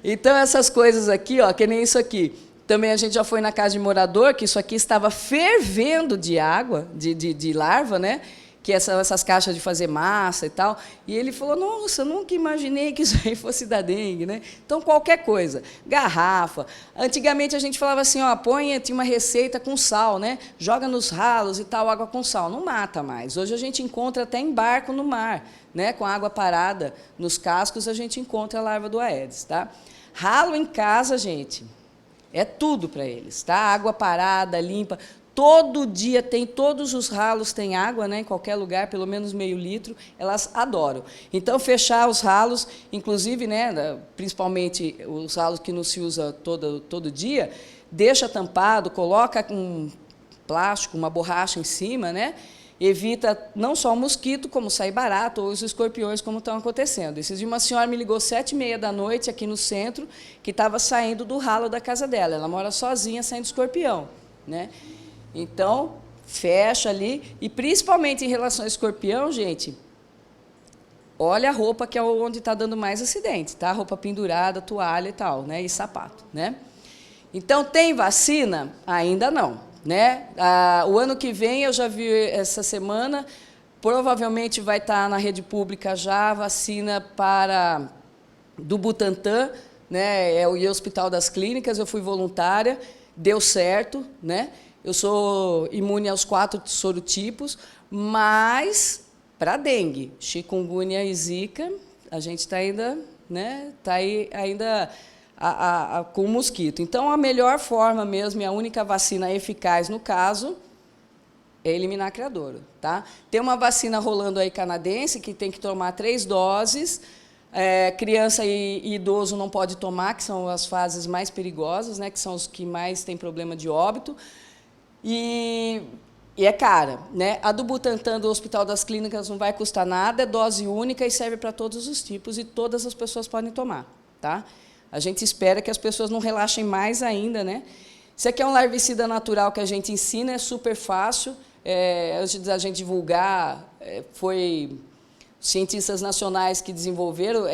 Então, essas coisas aqui, ó, que nem isso aqui. Também a gente já foi na casa de morador, que isso aqui estava fervendo de água, de larva, né? Que essas caixas de fazer massa e tal. E ele falou, nossa, nunca imaginei que isso aí fosse da dengue, né? Então, qualquer coisa. Garrafa. Antigamente, a gente falava assim, ó, tinha uma receita com sal, né? Joga nos ralos e tal, água com sal. Não mata mais. Hoje, a gente encontra até em barco no mar, né? Com água parada nos cascos, a gente encontra a larva do Aedes, tá? Ralo em casa, gente, é tudo para eles, tá? Água parada, limpa. Todo dia tem, todos os ralos têm água, né, em qualquer lugar, pelo menos meio litro, elas adoram. Então, fechar os ralos, inclusive, né, principalmente os ralos que não se usa todo dia, deixa tampado, coloca um plástico, uma borracha em cima, né, evita não só o mosquito, como sair barato, ou os escorpiões, como estão acontecendo. Esses dias uma senhora me ligou 7h30 aqui no centro, que estava saindo do ralo da casa dela. Ela mora sozinha, saindo do escorpião, né? Então, fecha ali. E, principalmente em relação ao escorpião, gente, olha a roupa, que é onde está dando mais acidente, tá? Roupa pendurada, toalha e tal, né? E sapato, né? Então, tem vacina? Ainda não, né? O ano que vem, eu já vi essa semana, provavelmente vai estar na rede pública já a vacina do Butantan, né? É o Hospital das Clínicas, eu fui voluntária, deu certo, né? Eu sou imune aos 4 sorotipos, mas para dengue, chikungunya e zika, a gente está ainda, né, tá aí ainda com o mosquito. Então, a melhor forma mesmo, e a única vacina eficaz no caso, é eliminar criadouro. Tá? Tem uma vacina rolando aí canadense, que tem que tomar 3 doses, criança e idoso não pode tomar, que são as fases mais perigosas, né, que são os que mais têm problema de óbito. E é cara, né? A do Butantan, do Hospital das Clínicas, não vai custar nada, é dose única e serve para todos os tipos e todas as pessoas podem tomar. Tá? A gente espera que as pessoas não relaxem mais ainda, né? Isso aqui é um larvicida natural que a gente ensina, é super fácil. Antes da gente divulgar, foi cientistas nacionais que desenvolveram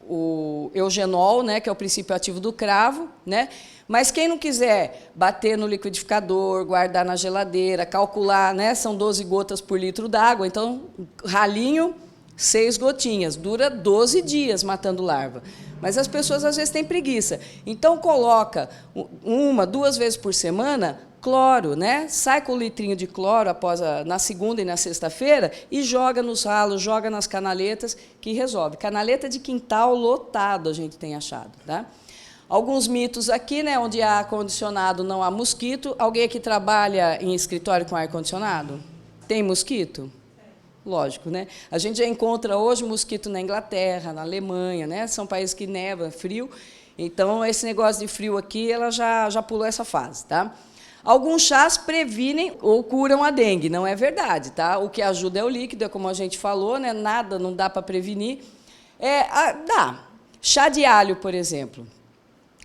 o eugenol, né, que é o princípio ativo do cravo, né? Mas quem não quiser bater no liquidificador, guardar na geladeira, calcular, né, são 12 gotas por litro d'água, então, ralinho, 6 gotinhas, dura 12 dias matando larva. Mas as pessoas, às vezes, têm preguiça. Então, coloca 1, 2 vezes por semana cloro, né? Sai com o litrinho de cloro na segunda e na sexta-feira e joga nos ralos, joga nas canaletas, que resolve. Canaleta de quintal lotado a gente tem achado, tá? Alguns mitos aqui, né? Onde há ar-condicionado não há mosquito. Alguém aqui trabalha em escritório com ar-condicionado? Tem mosquito? Lógico, né? A gente já encontra hoje mosquito na Inglaterra, na Alemanha, né? São países que neva, frio. Então, esse negócio de frio aqui, ela já pulou essa fase, tá? Alguns chás previnem ou curam a dengue, não é verdade, tá? O que ajuda é o líquido, é como a gente falou, né? Nada não dá para prevenir. Dá. Chá de alho, por exemplo.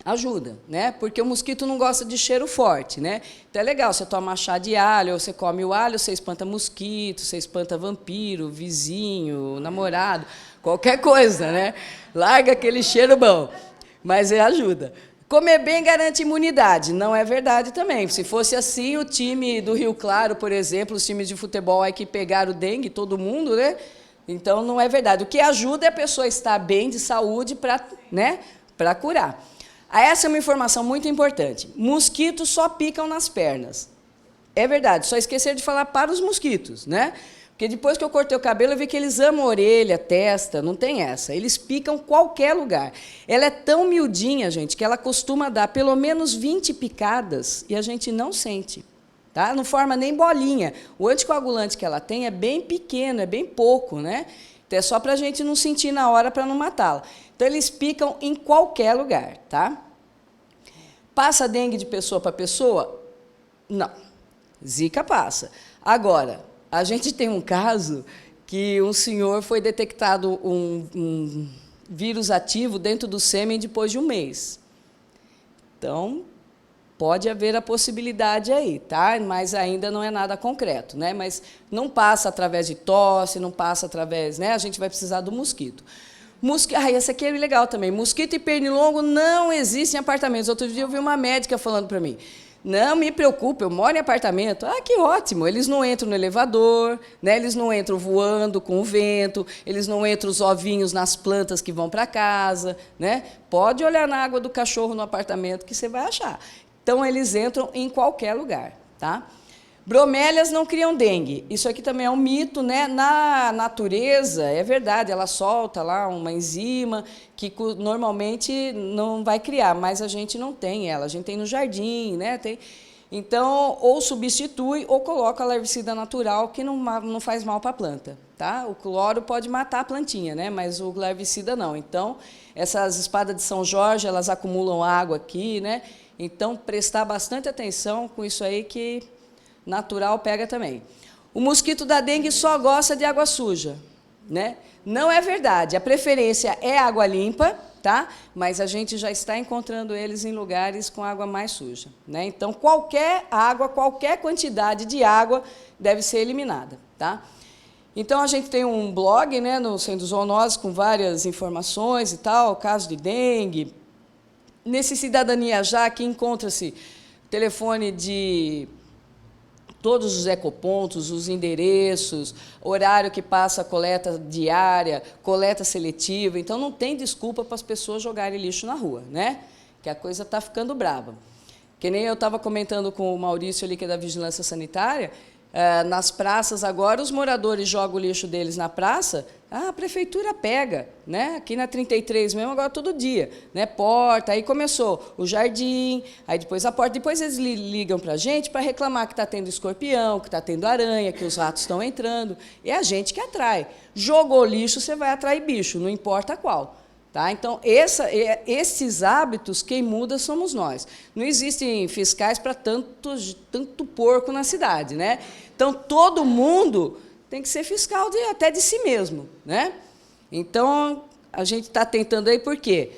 Ajuda, né? Porque o mosquito não gosta de cheiro forte, né? Então é legal, você toma chá de alho, ou você come o alho, você espanta mosquito, você espanta vampiro, vizinho, namorado, qualquer coisa, né? Larga aquele cheiro bom, mas ajuda. Comer bem garante imunidade, não é verdade também. Se fosse assim, o time do Rio Claro, por exemplo, os times de futebol aí que pegaram o dengue, todo mundo, né? Então não é verdade. O que ajuda é a pessoa estar bem de saúde para, né, para curar. Essa é uma informação muito importante. Mosquitos só picam nas pernas. É verdade, só esqueceram de falar para os mosquitos, né? Porque depois que eu cortei o cabelo, eu vi que eles amam a orelha, testa, não tem essa. Eles picam qualquer lugar. Ela é tão miudinha, gente, que ela costuma dar pelo menos 20 picadas e a gente não sente. Tá? Não forma nem bolinha. O anticoagulante que ela tem é bem pequeno, é bem pouco, né? Então é só para a gente não sentir na hora para não matá-la. Então, eles picam em qualquer lugar, tá? Passa dengue de pessoa para pessoa? Não. Zika passa. Agora, a gente tem um caso que um senhor foi detectado um vírus ativo dentro do sêmen depois de um mês. Então, pode haver a possibilidade aí, tá? Mas ainda não é nada concreto, né? Mas não passa através de tosse, não passa através, né? A gente vai precisar do mosquito. Essa aqui é legal também. Mosquito e pernilongo não existem em apartamentos. Outro dia eu vi uma médica falando para mim, não me preocupe, eu moro em apartamento. Ah, que ótimo, eles não entram no elevador, né? Eles não entram voando com o vento, eles não entram os ovinhos nas plantas que vão para casa, né? Pode olhar na água do cachorro no apartamento que você vai achar. Então, eles entram em qualquer lugar, tá? Bromélias não criam dengue. Isso aqui também é um mito, né? Na natureza, é verdade, ela solta lá uma enzima que normalmente não vai criar, mas a gente não tem ela, a gente tem no jardim, né? Então, ou substitui ou coloca larvicida natural, que não faz mal para a planta, tá? O cloro pode matar a plantinha, né? Mas o larvicida não. Então, essas espadas de São Jorge, elas acumulam água aqui, né? Então, prestar bastante atenção com isso aí que natural pega também. O mosquito da dengue só gosta de água suja, né? Não é verdade. A preferência é água limpa, tá? Mas a gente já está encontrando eles em lugares com água mais suja, né? Então, qualquer água, qualquer quantidade de água deve ser eliminada, tá? Então, a gente tem um blog, né, no Centro Zoonoses com várias informações e tal, caso de dengue. Nesse Cidadania Já, aqui encontra-se telefone de todos os ecopontos, os endereços, horário que passa a coleta diária, coleta seletiva. Então, não tem desculpa para as pessoas jogarem lixo na rua, né? Que a coisa está ficando brava. Que nem eu estava comentando com o Maurício, ali, que é da Vigilância Sanitária, nas praças agora, os moradores jogam o lixo deles na praça, a prefeitura pega, né? Aqui na 33 mesmo, agora todo dia, né? Porta, aí começou o jardim, aí depois a porta, depois eles ligam para a gente para reclamar que está tendo escorpião, que está tendo aranha, que os ratos estão entrando, é a gente que atrai. Jogou lixo, você vai atrair bicho, não importa qual. Tá? Então, esses hábitos, quem muda somos nós. Não existem fiscais para tanto porco na cidade, né? Então, todo mundo tem que ser fiscal até de si mesmo, né? Então, a gente está tentando aí por quê?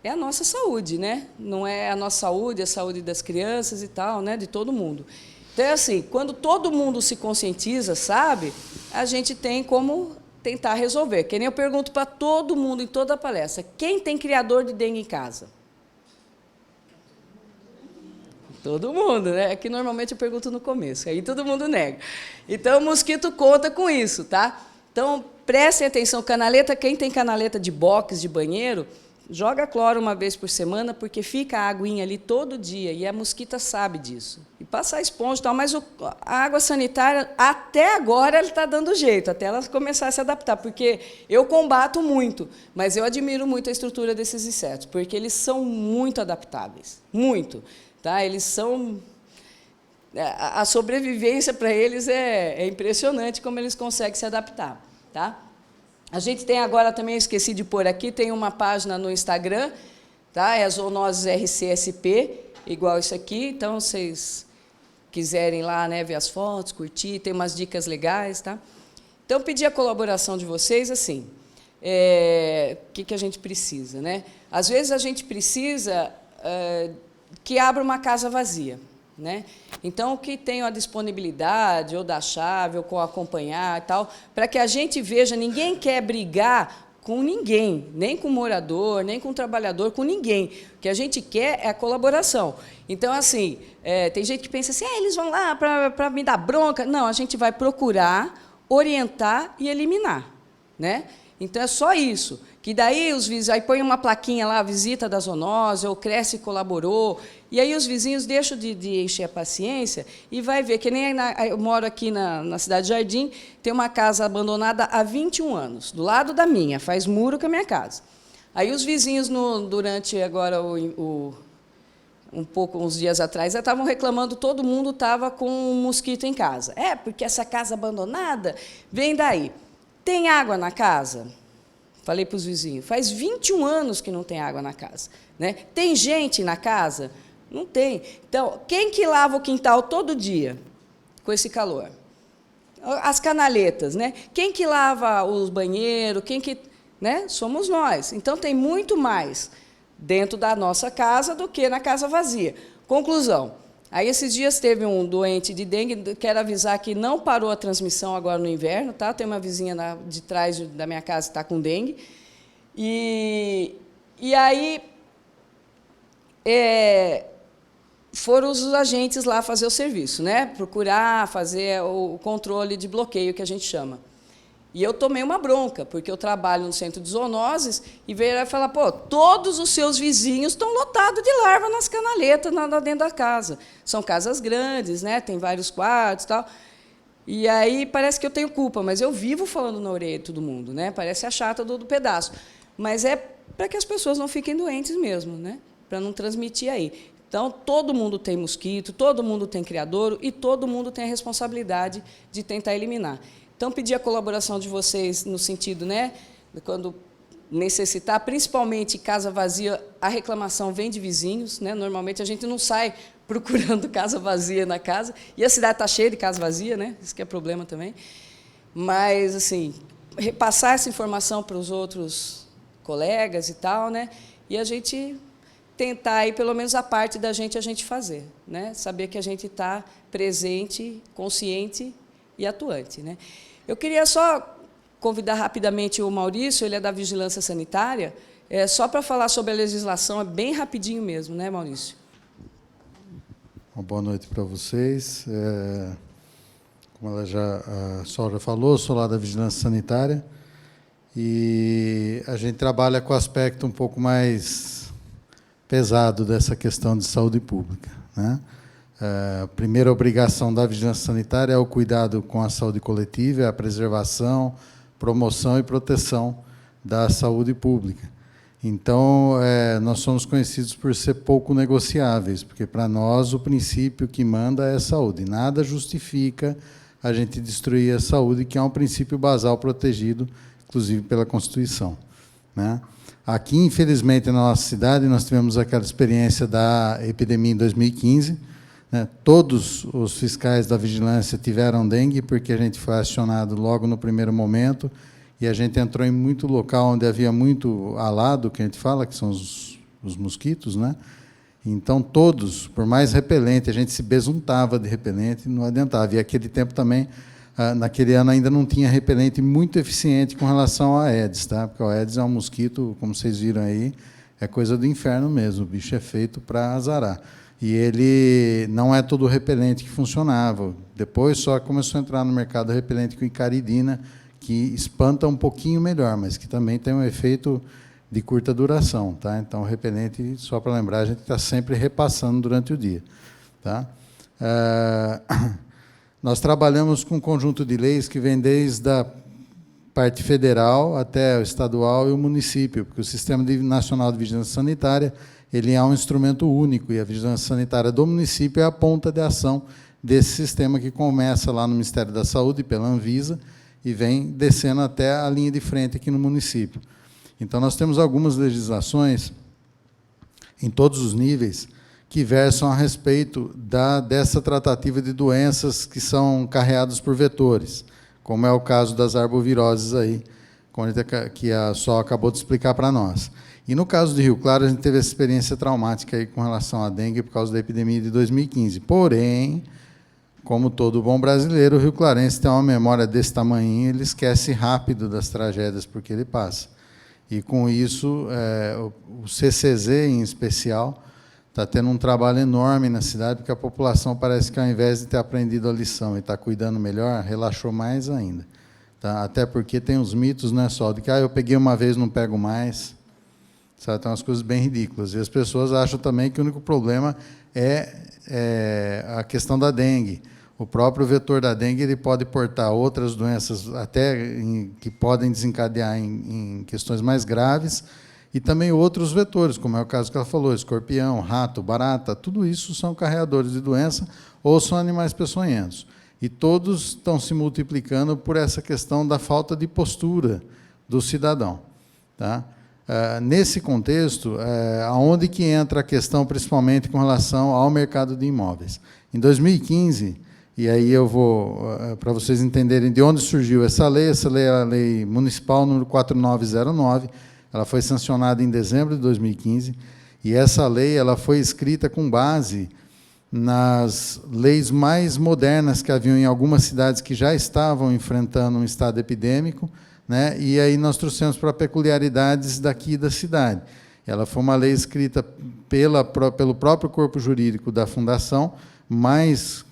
É a nossa saúde, né? Não é a nossa saúde, a saúde das crianças e tal, né? De todo mundo. Então, é assim, quando todo mundo se conscientiza, sabe, a gente tem como tentar resolver. Que nem eu pergunto para todo mundo, em toda a palestra, quem tem criador de dengue em casa? Todo mundo, né? É que normalmente eu pergunto no começo, aí todo mundo nega. Então, o mosquito conta com isso, tá? Então, prestem atenção, canaleta, quem tem canaleta de box, de banheiro, joga cloro uma vez por semana, porque fica a aguinha ali todo dia, e a mosquita sabe disso. E passar esponja e tal, mas a água sanitária, até agora, ela está dando jeito, até ela começar a se adaptar, porque eu combato muito, mas eu admiro muito a estrutura desses insetos, porque eles são muito adaptáveis, muito. Tá? Eles são... A sobrevivência para eles é impressionante como eles conseguem se adaptar. Tá? A gente tem agora também, esqueci de pôr aqui, tem uma página no Instagram, tá? É a Zoonoses RCSP, igual isso aqui. Então, vocês quiserem lá, né, ver as fotos, curtir, tem umas dicas legais. Tá? Então, pedir a colaboração de vocês, assim, o que a gente precisa? Né? Às vezes, a gente precisa que abra uma casa vazia. Né? Então, que tenha a disponibilidade, ou da chave, ou com acompanhar e tal, para que a gente veja, ninguém quer brigar com ninguém, nem com o morador, nem com o trabalhador, com ninguém. O que a gente quer é a colaboração. Então, assim, tem gente que pensa assim, eles vão lá para me dar bronca. Não, a gente vai procurar, orientar e eliminar. Né? Então, é só isso. Que daí os vizinhos, aí põe uma plaquinha lá, visita da zoonose, ou Cresce colaborou, e aí os vizinhos deixam de encher a paciência e vai ver, que nem eu moro aqui na Cidade Jardim, tem uma casa abandonada há 21 anos, do lado da minha, faz muro com a minha casa. Aí os vizinhos, durante agora uns dias atrás, já estavam reclamando, todo mundo estava com um mosquito em casa. Porque essa casa abandonada vem daí. Tem água na casa? Falei para os vizinhos, faz 21 anos que não tem água na casa. Né? Tem gente na casa? Não tem. Então, quem que lava o quintal todo dia com esse calor? As canaletas. Né? Quem que lava os banheiros? Né? Somos nós. Então, tem muito mais dentro da nossa casa do que na casa vazia. Conclusão. Aí, esses dias, teve um doente de dengue, quero avisar que não parou a transmissão agora no inverno, tá? Tem uma vizinha de trás da minha casa que está com dengue. E aí, foram os agentes lá fazer o serviço, né? Procurar fazer o controle de bloqueio, que a gente chama. E eu tomei uma bronca, porque eu trabalho no centro de zoonoses, e veio e falar, todos os seus vizinhos estão lotados de larva nas canaletas dentro da casa. São casas grandes, né? Tem vários quartos e tal. E aí parece que eu tenho culpa, mas eu vivo falando na orelha de todo mundo, né? Parece a chata do pedaço. Mas é para que as pessoas não fiquem doentes mesmo, né? Para não transmitir aí. Então, todo mundo tem mosquito, todo mundo tem criadouro e todo mundo tem a responsabilidade de tentar eliminar. Então, pedir a colaboração de vocês no sentido, né, quando necessitar, principalmente casa vazia, a reclamação vem de vizinhos. Né? Normalmente, a gente não sai procurando casa vazia na casa, e a cidade está cheia de casa vazia, né? Isso que é problema também. Mas, assim, repassar essa informação para os outros colegas e tal, né? E a gente tentar, aí, pelo menos a parte da gente, a gente fazer. Né? Saber que a gente está presente, consciente e atuante. Né? Eu queria só convidar rapidamente o Maurício, ele é da Vigilância Sanitária, só para falar sobre a legislação, é bem rapidinho mesmo, né, Maurício? Uma boa noite para vocês. Como a Sol já falou, eu sou lá da Vigilância Sanitária, e a gente trabalha com o aspecto um pouco mais pesado dessa questão de saúde pública. Né? A primeira obrigação da vigilância sanitária é o cuidado com a saúde coletiva, é a preservação, promoção e proteção da saúde pública. Então, nós somos conhecidos por ser pouco negociáveis, porque, para nós, o princípio que manda é a saúde. Nada justifica a gente destruir a saúde, que é um princípio basal protegido, inclusive, pela Constituição. Né? Aqui, infelizmente, na nossa cidade, nós tivemos aquela experiência da epidemia em 2015, né? Todos os fiscais da vigilância tiveram dengue, porque a gente foi acionado logo no primeiro momento, e a gente entrou em muito local onde havia muito alado, que a gente fala, que são os mosquitos. Né? Então, todos, por mais repelente, a gente se besuntava de repelente, não adiantava. E aquele tempo também, naquele ano, ainda não tinha repelente muito eficiente com relação ao Aedes, tá? Porque o Aedes é um mosquito, como vocês viram aí, é coisa do inferno mesmo, o bicho é feito para azarar. E ele não é todo repelente que funcionava. Depois só começou a entrar no mercado repelente com icaridina, que espanta um pouquinho melhor, mas que também tem um efeito de curta duração. Tá? Então, o repelente, só para lembrar, a gente está sempre repassando durante o dia. Tá? Nós trabalhamos com um conjunto de leis que vem desde a parte federal até o estadual e o município, porque o Sistema Nacional de Vigilância Sanitária ele é um instrumento único, e a vigilância sanitária do município é a ponta de ação desse sistema que começa lá no Ministério da Saúde, pela Anvisa, e vem descendo até a linha de frente aqui no município. Então, nós temos algumas legislações, em todos os níveis, que versam a respeito dessa tratativa de doenças que são carreadas por vetores, como é o caso das arboviroses, aí, que a Sol acabou de explicar para nós. E, no caso de Rio Claro, a gente teve essa experiência traumática aí com relação à dengue por causa da epidemia de 2015. Porém, como todo bom brasileiro, o rio-clarense tem uma memória desse tamanhinho, ele esquece rápido das tragédias porque ele passa. E, com isso, o CCZ, em especial, está tendo um trabalho enorme na cidade, porque a população parece que, ao invés de ter aprendido a lição e estar cuidando melhor, relaxou mais ainda. Tá? Até porque tem os mitos, não é só de que eu peguei uma vez, não pego mais. Sabe? Tem umas coisas bem ridículas. E as pessoas acham também que o único problema é a questão da dengue. O próprio vetor da dengue ele pode portar outras doenças até que podem desencadear em questões mais graves, e também outros vetores, como é o caso que ela falou, escorpião, rato, barata, tudo isso são carreadores de doença ou são animais peçonhentos. E todos estão se multiplicando por essa questão da falta de postura do cidadão. Tá? Nesse contexto, aonde que entra a questão, principalmente com relação ao mercado de imóveis? Em 2015, e aí eu vou, para vocês entenderem de onde surgiu essa lei é a Lei Municipal número 4909, ela foi sancionada em dezembro de 2015, e essa lei ela foi escrita com base nas leis mais modernas que haviam em algumas cidades que já estavam enfrentando um estado epidêmico, né? E aí nós trouxemos para peculiaridades daqui da cidade. Ela foi uma lei escrita pelo próprio corpo jurídico da Fundação, mas,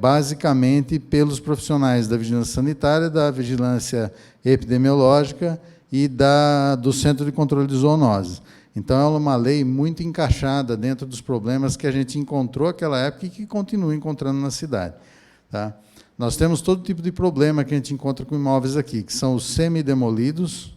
basicamente, pelos profissionais da vigilância sanitária, da vigilância epidemiológica e do Centro de Controle de Zoonoses. Então, ela é uma lei muito encaixada dentro dos problemas que a gente encontrou naquela época e que continua encontrando na cidade. Tá? Nós temos todo tipo de problema que a gente encontra com imóveis aqui, que são os semidemolidos,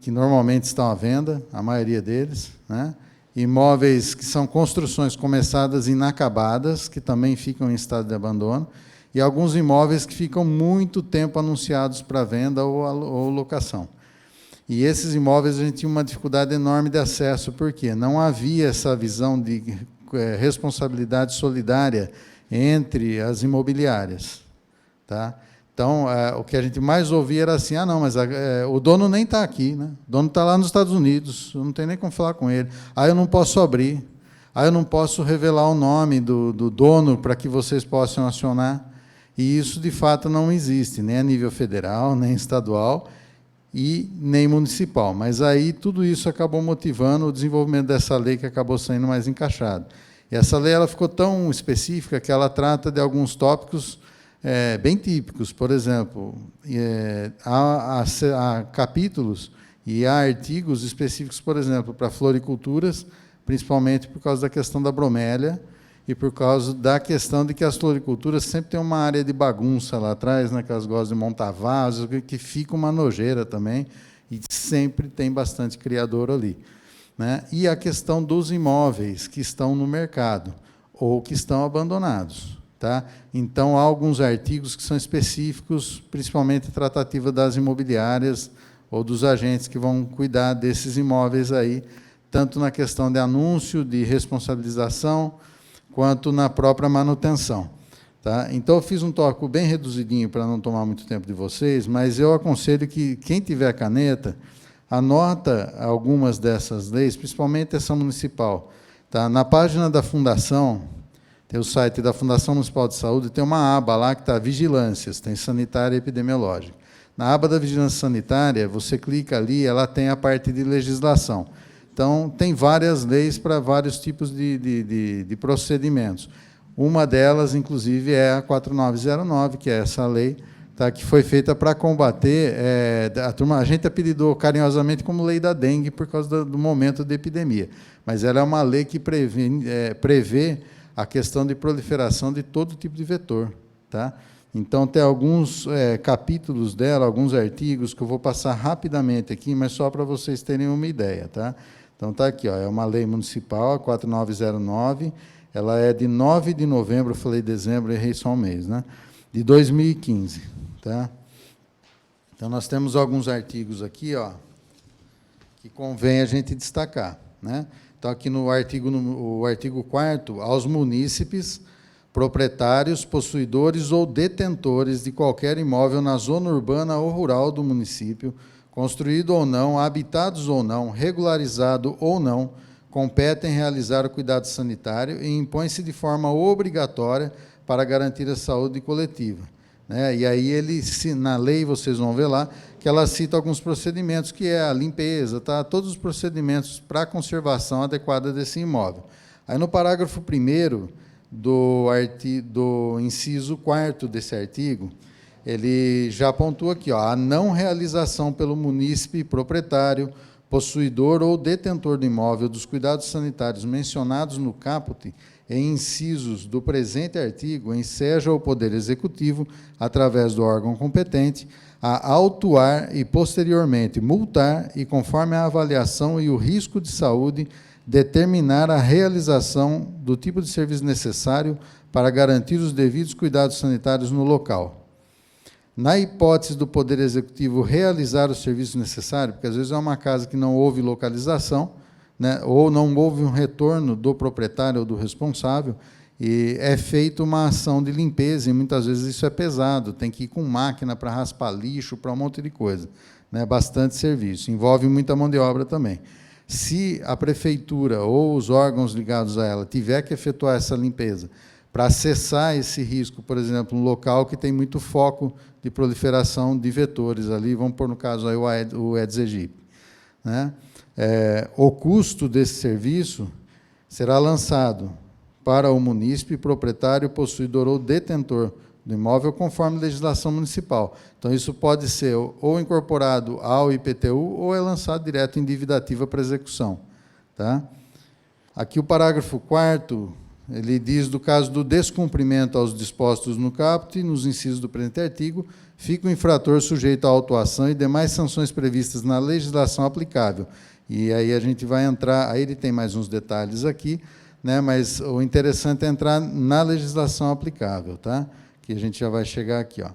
que normalmente estão à venda, a maioria deles, né? Imóveis que são construções começadas inacabadas, que também ficam em estado de abandono, e alguns imóveis que ficam muito tempo anunciados para venda ou locação. E esses imóveis a gente tinha uma dificuldade enorme de acesso, porque não havia essa visão de responsabilidade solidária entre as imobiliárias. Tá? Então, o que a gente mais ouvia era assim, não, mas o dono nem está aqui, né? O dono está lá nos Estados Unidos, eu não tenho nem como falar com ele. Eu não posso abrir, eu não posso revelar o nome do dono para que vocês possam acionar. E isso, de fato, não existe, nem a nível federal, nem estadual e nem municipal. Mas aí tudo isso acabou motivando o desenvolvimento dessa lei que acabou saindo mais encaixada. E essa lei ela ficou tão específica que ela trata de alguns tópicos bem típicos. Por exemplo, há capítulos e há artigos específicos, por exemplo, para floriculturas, principalmente por causa da questão da bromélia e por causa da questão de que as floriculturas sempre têm uma área de bagunça lá atrás, né, que elas gostam de montar vasos, que fica uma nojeira também, e sempre tem bastante criador ali. Né? E a questão dos imóveis que estão no mercado ou que estão abandonados. Tá? Então, há alguns artigos que são específicos, principalmente a tratativa das imobiliárias ou dos agentes que vão cuidar desses imóveis aí, tanto na questão de anúncio, de responsabilização, quanto na própria manutenção. Tá? Então, eu fiz um tópico bem reduzidinho para não tomar muito tempo de vocês, mas eu aconselho que quem tiver caneta, anota algumas dessas leis, principalmente essa municipal. Tá? Na página da Fundação, tem o site da Fundação Municipal de Saúde, tem uma aba lá que está vigilâncias, tem sanitária e epidemiológica. Na aba da vigilância sanitária, você clica ali, ela tem a parte de legislação. Então, tem várias leis para vários tipos de procedimentos. Uma delas, inclusive, é a 4909, que é essa lei, tá, que foi feita para combater, a gente apelidou carinhosamente como lei da dengue por causa do momento de epidemia, mas ela é uma lei que prevê a questão de proliferação de todo tipo de vetor. Tá? Então, tem alguns capítulos dela, alguns artigos, que eu vou passar rapidamente aqui, mas só para vocês terem uma ideia. Tá? Então, está aqui, ó, é uma lei municipal, a 4909, ela é de 9 de novembro, eu falei dezembro, errei só um mês, né? De 2015. Tá? Então, nós temos alguns artigos aqui, ó, que convém a gente destacar. Né? Então, aqui no artigo 4º, aos munícipes, proprietários, possuidores ou detentores de qualquer imóvel na zona urbana ou rural do município, construído ou não, habitados ou não, regularizado ou não, competem realizar o cuidado sanitário e impõe-se de forma obrigatória para garantir a saúde coletiva. Né? E aí, na lei, vocês vão ver lá, que ela cita alguns procedimentos, que é a limpeza, tá? Todos os procedimentos para a conservação adequada desse imóvel. Aí, no parágrafo 1º, do inciso 4º desse artigo, ele já pontua aqui, ó, a não realização pelo munícipe proprietário, possuidor ou detentor do imóvel dos cuidados sanitários mencionados no caput e incisos do presente artigo enseja o Poder Executivo, através do órgão competente, a autuar e, posteriormente, multar e, conforme a avaliação e o risco de saúde, determinar a realização do tipo de serviço necessário para garantir os devidos cuidados sanitários no local. Na hipótese do Poder Executivo realizar o serviço necessário, porque às vezes é uma casa que não houve localização, né, ou não houve um retorno do proprietário ou do responsável, e é feita uma ação de limpeza, e muitas vezes isso é pesado, tem que ir com máquina para raspar lixo, para um monte de coisa. Né, bastante serviço, envolve muita mão de obra também. Se a prefeitura ou os órgãos ligados a ela tiver que efetuar essa limpeza para cessar esse risco, por exemplo, um local que tem muito foco de proliferação de vetores ali, vamos pôr no caso aí o Aedes aegypti, né? O custo desse serviço será lançado para o munícipe, proprietário, possuidor ou detentor do imóvel, conforme legislação municipal. Então, isso pode ser ou incorporado ao IPTU ou é lançado direto em dívida ativa para execução. Tá? Aqui o parágrafo 4º, ele diz, do caso do descumprimento aos dispostos no caput, nos incisos do presente artigo, fica o infrator sujeito à autuação e demais sanções previstas na legislação aplicável. E aí a gente vai entrar, aí ele tem mais uns detalhes aqui, né, mas o interessante é entrar na legislação aplicável, tá? Que a gente já vai chegar aqui. Ó.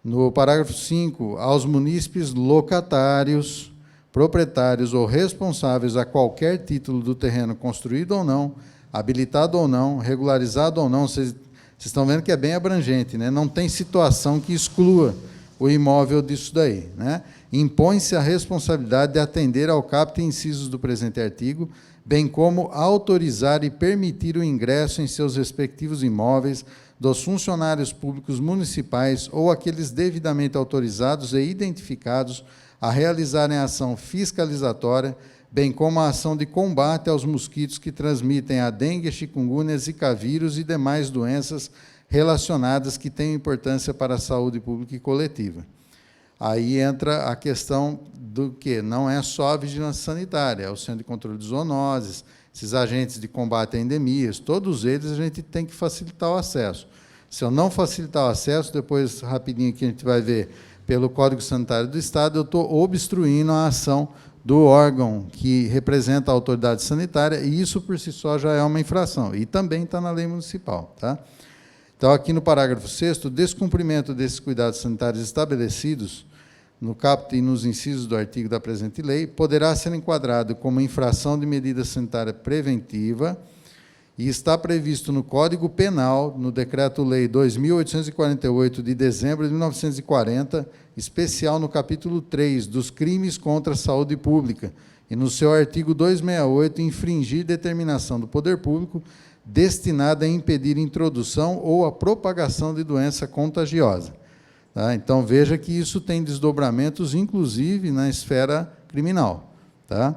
No parágrafo 5, aos munícipes locatários, proprietários ou responsáveis a qualquer título do terreno construído ou não, habilitado ou não, regularizado ou não, vocês estão vendo que é bem abrangente, né? Não tem situação que exclua o imóvel disso daí. Né? Impõe-se a responsabilidade de atender ao caput e incisos do presente artigo, bem como autorizar e permitir o ingresso em seus respectivos imóveis dos funcionários públicos municipais ou aqueles devidamente autorizados e identificados a realizarem a ação fiscalizatória, bem como a ação de combate aos mosquitos que transmitem a dengue, chikungunya, zika vírus e demais doenças relacionadas que têm importância para a saúde pública e coletiva. Aí entra a questão do que não é só a vigilância sanitária, é o Centro de Controle de Zoonoses, esses agentes de combate a endemias, todos eles a gente tem que facilitar o acesso. Se eu não facilitar o acesso, depois, rapidinho aqui a gente vai ver, pelo Código Sanitário do Estado, eu estou obstruindo a ação do órgão que representa a autoridade sanitária, e isso, por si só, já é uma infração, e também está na lei municipal. Tá? Então, aqui no parágrafo 6º, o descumprimento desses cuidados sanitários estabelecidos no caput e nos incisos do artigo da presente lei, poderá ser enquadrado como infração de medida sanitária preventiva e está previsto no Código Penal, no Decreto-Lei 2.848, de dezembro de 1940, especial no capítulo 3, dos crimes contra a saúde pública, e no seu artigo 268, infringir determinação do poder público destinada a impedir a introdução ou a propagação de doença contagiosa. Tá? Então, veja que isso tem desdobramentos, inclusive, na esfera criminal. Tá?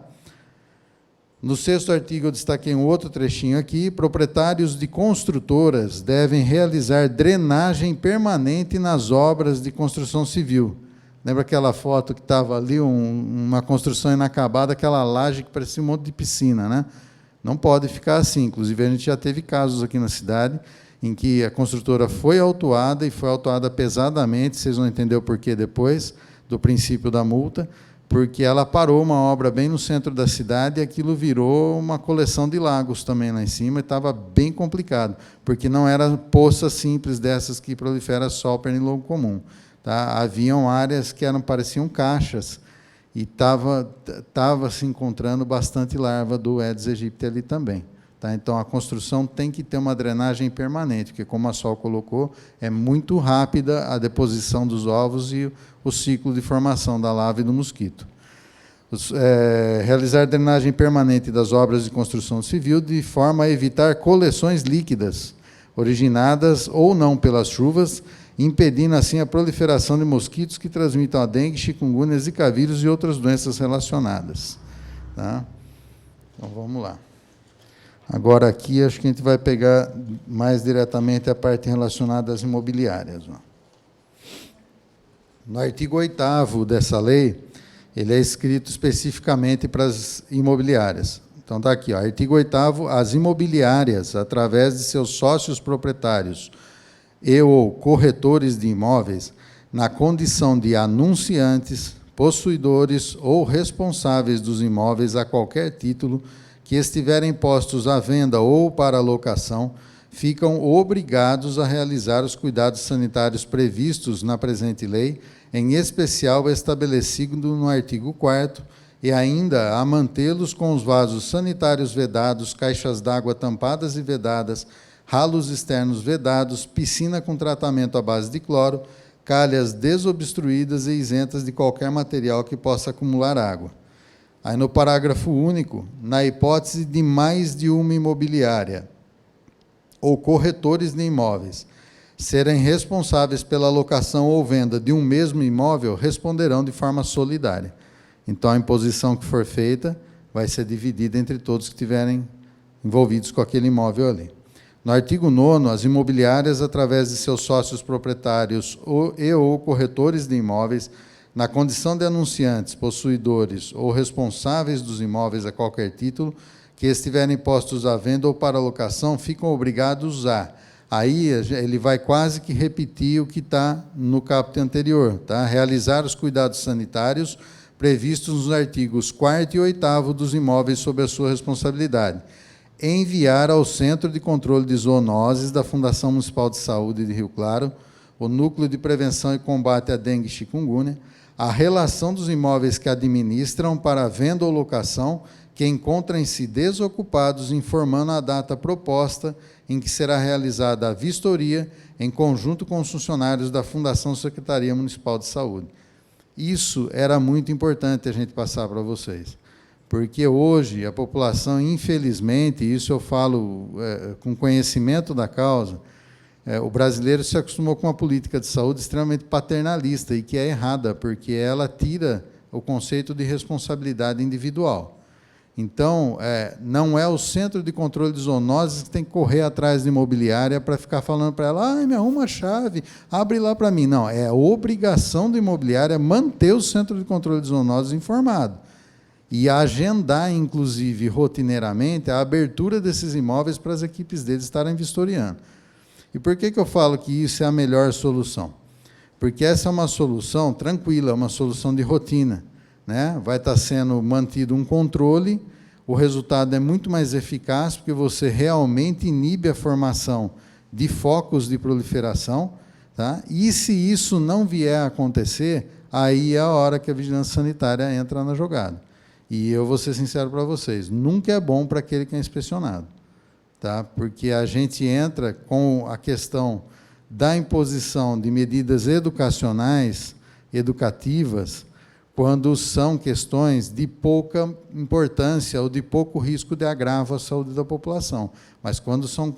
No 6º artigo, eu destaquei um outro trechinho aqui: proprietários de construtoras devem realizar drenagem permanente nas obras de construção civil. Lembra aquela foto que estava ali, uma construção inacabada, aquela laje que parecia um monte de piscina, né? Não pode ficar assim. Inclusive, a gente já teve casos aqui na cidade em que a construtora foi autuada, e foi autuada pesadamente, vocês vão entender o porquê depois, do princípio da multa, porque ela parou uma obra bem no centro da cidade e aquilo virou uma coleção de lagos também lá em cima, e estava bem complicado, porque não era poça simples dessas que prolifera só o pernilongo comum. Tá? Haviam áreas que pareciam caixas, e estava se encontrando bastante larva do Aedes aegypti ali também. Tá? Então, a construção tem que ter uma drenagem permanente, porque, como a Sol colocou, é muito rápida a deposição dos ovos e o ciclo de formação da larva e do mosquito. Realizar drenagem permanente das obras de construção civil, de forma a evitar coleções líquidas, originadas ou não pelas chuvas, impedindo, assim, a proliferação de mosquitos que transmitam a dengue, chikungunya, zika vírus e outras doenças relacionadas. Tá? Então, vamos lá. Agora, aqui, acho que a gente vai pegar mais diretamente a parte relacionada às imobiliárias. No artigo 8º dessa lei, ele é escrito especificamente para as imobiliárias. Então, está aqui, artigo 8º, as imobiliárias, através de seus sócios proprietários e ou corretores de imóveis, na condição de anunciantes, possuidores ou responsáveis dos imóveis a qualquer título, que estiverem postos à venda ou para locação, ficam obrigados a realizar os cuidados sanitários previstos na presente lei, em especial estabelecido no artigo 4º, e ainda a mantê-los com os vasos sanitários vedados, caixas d'água tampadas e vedadas, ralos externos vedados, piscina com tratamento à base de cloro, calhas desobstruídas e isentas de qualquer material que possa acumular água. Aí, no parágrafo único, na hipótese de mais de uma imobiliária ou corretores de imóveis serem responsáveis pela locação ou venda de um mesmo imóvel, responderão de forma solidária. Então, a imposição que for feita vai ser dividida entre todos que estiverem envolvidos com aquele imóvel ali. No artigo 9º, as imobiliárias, através de seus sócios proprietários ou corretores de imóveis, na condição de anunciantes, possuidores ou responsáveis dos imóveis a qualquer título, que estiverem postos à venda ou para locação, ficam obrigados a... Aí ele vai quase que repetir o que está no caput anterior, tá? Realizar os cuidados sanitários previstos nos artigos 4º e 8º dos imóveis sob a sua responsabilidade. Enviar ao Centro de Controle de Zoonoses da Fundação Municipal de Saúde de Rio Claro, o Núcleo de Prevenção e Combate à Dengue e Chikungunya, a relação dos imóveis que administram para venda ou locação, que encontrem-se desocupados, informando a data proposta em que será realizada a vistoria, em conjunto com os funcionários da Fundação Secretaria Municipal de Saúde. Isso era muito importante a gente passar para vocês, porque hoje a população, infelizmente, isso eu falo com conhecimento da causa, o brasileiro se acostumou com uma política de saúde extremamente paternalista, e que é errada, porque ela tira o conceito de responsabilidade individual. Então, não é o Centro de Controle de Zoonoses que tem que correr atrás de imobiliária para ficar falando para ela, me arruma a chave, abre lá para mim. Não, é a obrigação da imobiliária manter o Centro de Controle de Zoonoses informado e agendar, inclusive, rotineiramente, a abertura desses imóveis para as equipes deles estarem vistoriando. E por que eu falo que isso é a melhor solução? Porque essa é uma solução tranquila, uma solução de rotina, né? Vai estar sendo mantido um controle, o resultado é muito mais eficaz, porque você realmente inibe a formação de focos de proliferação, tá? E se isso não vier a acontecer, aí é a hora que a vigilância sanitária entra na jogada. E eu vou ser sincero para vocês, nunca é bom para aquele que é inspecionado, tá? Porque a gente entra com a questão da imposição de medidas educacionais, educativas, quando são questões de pouca importância ou de pouco risco de agravo à saúde da população. Mas quando são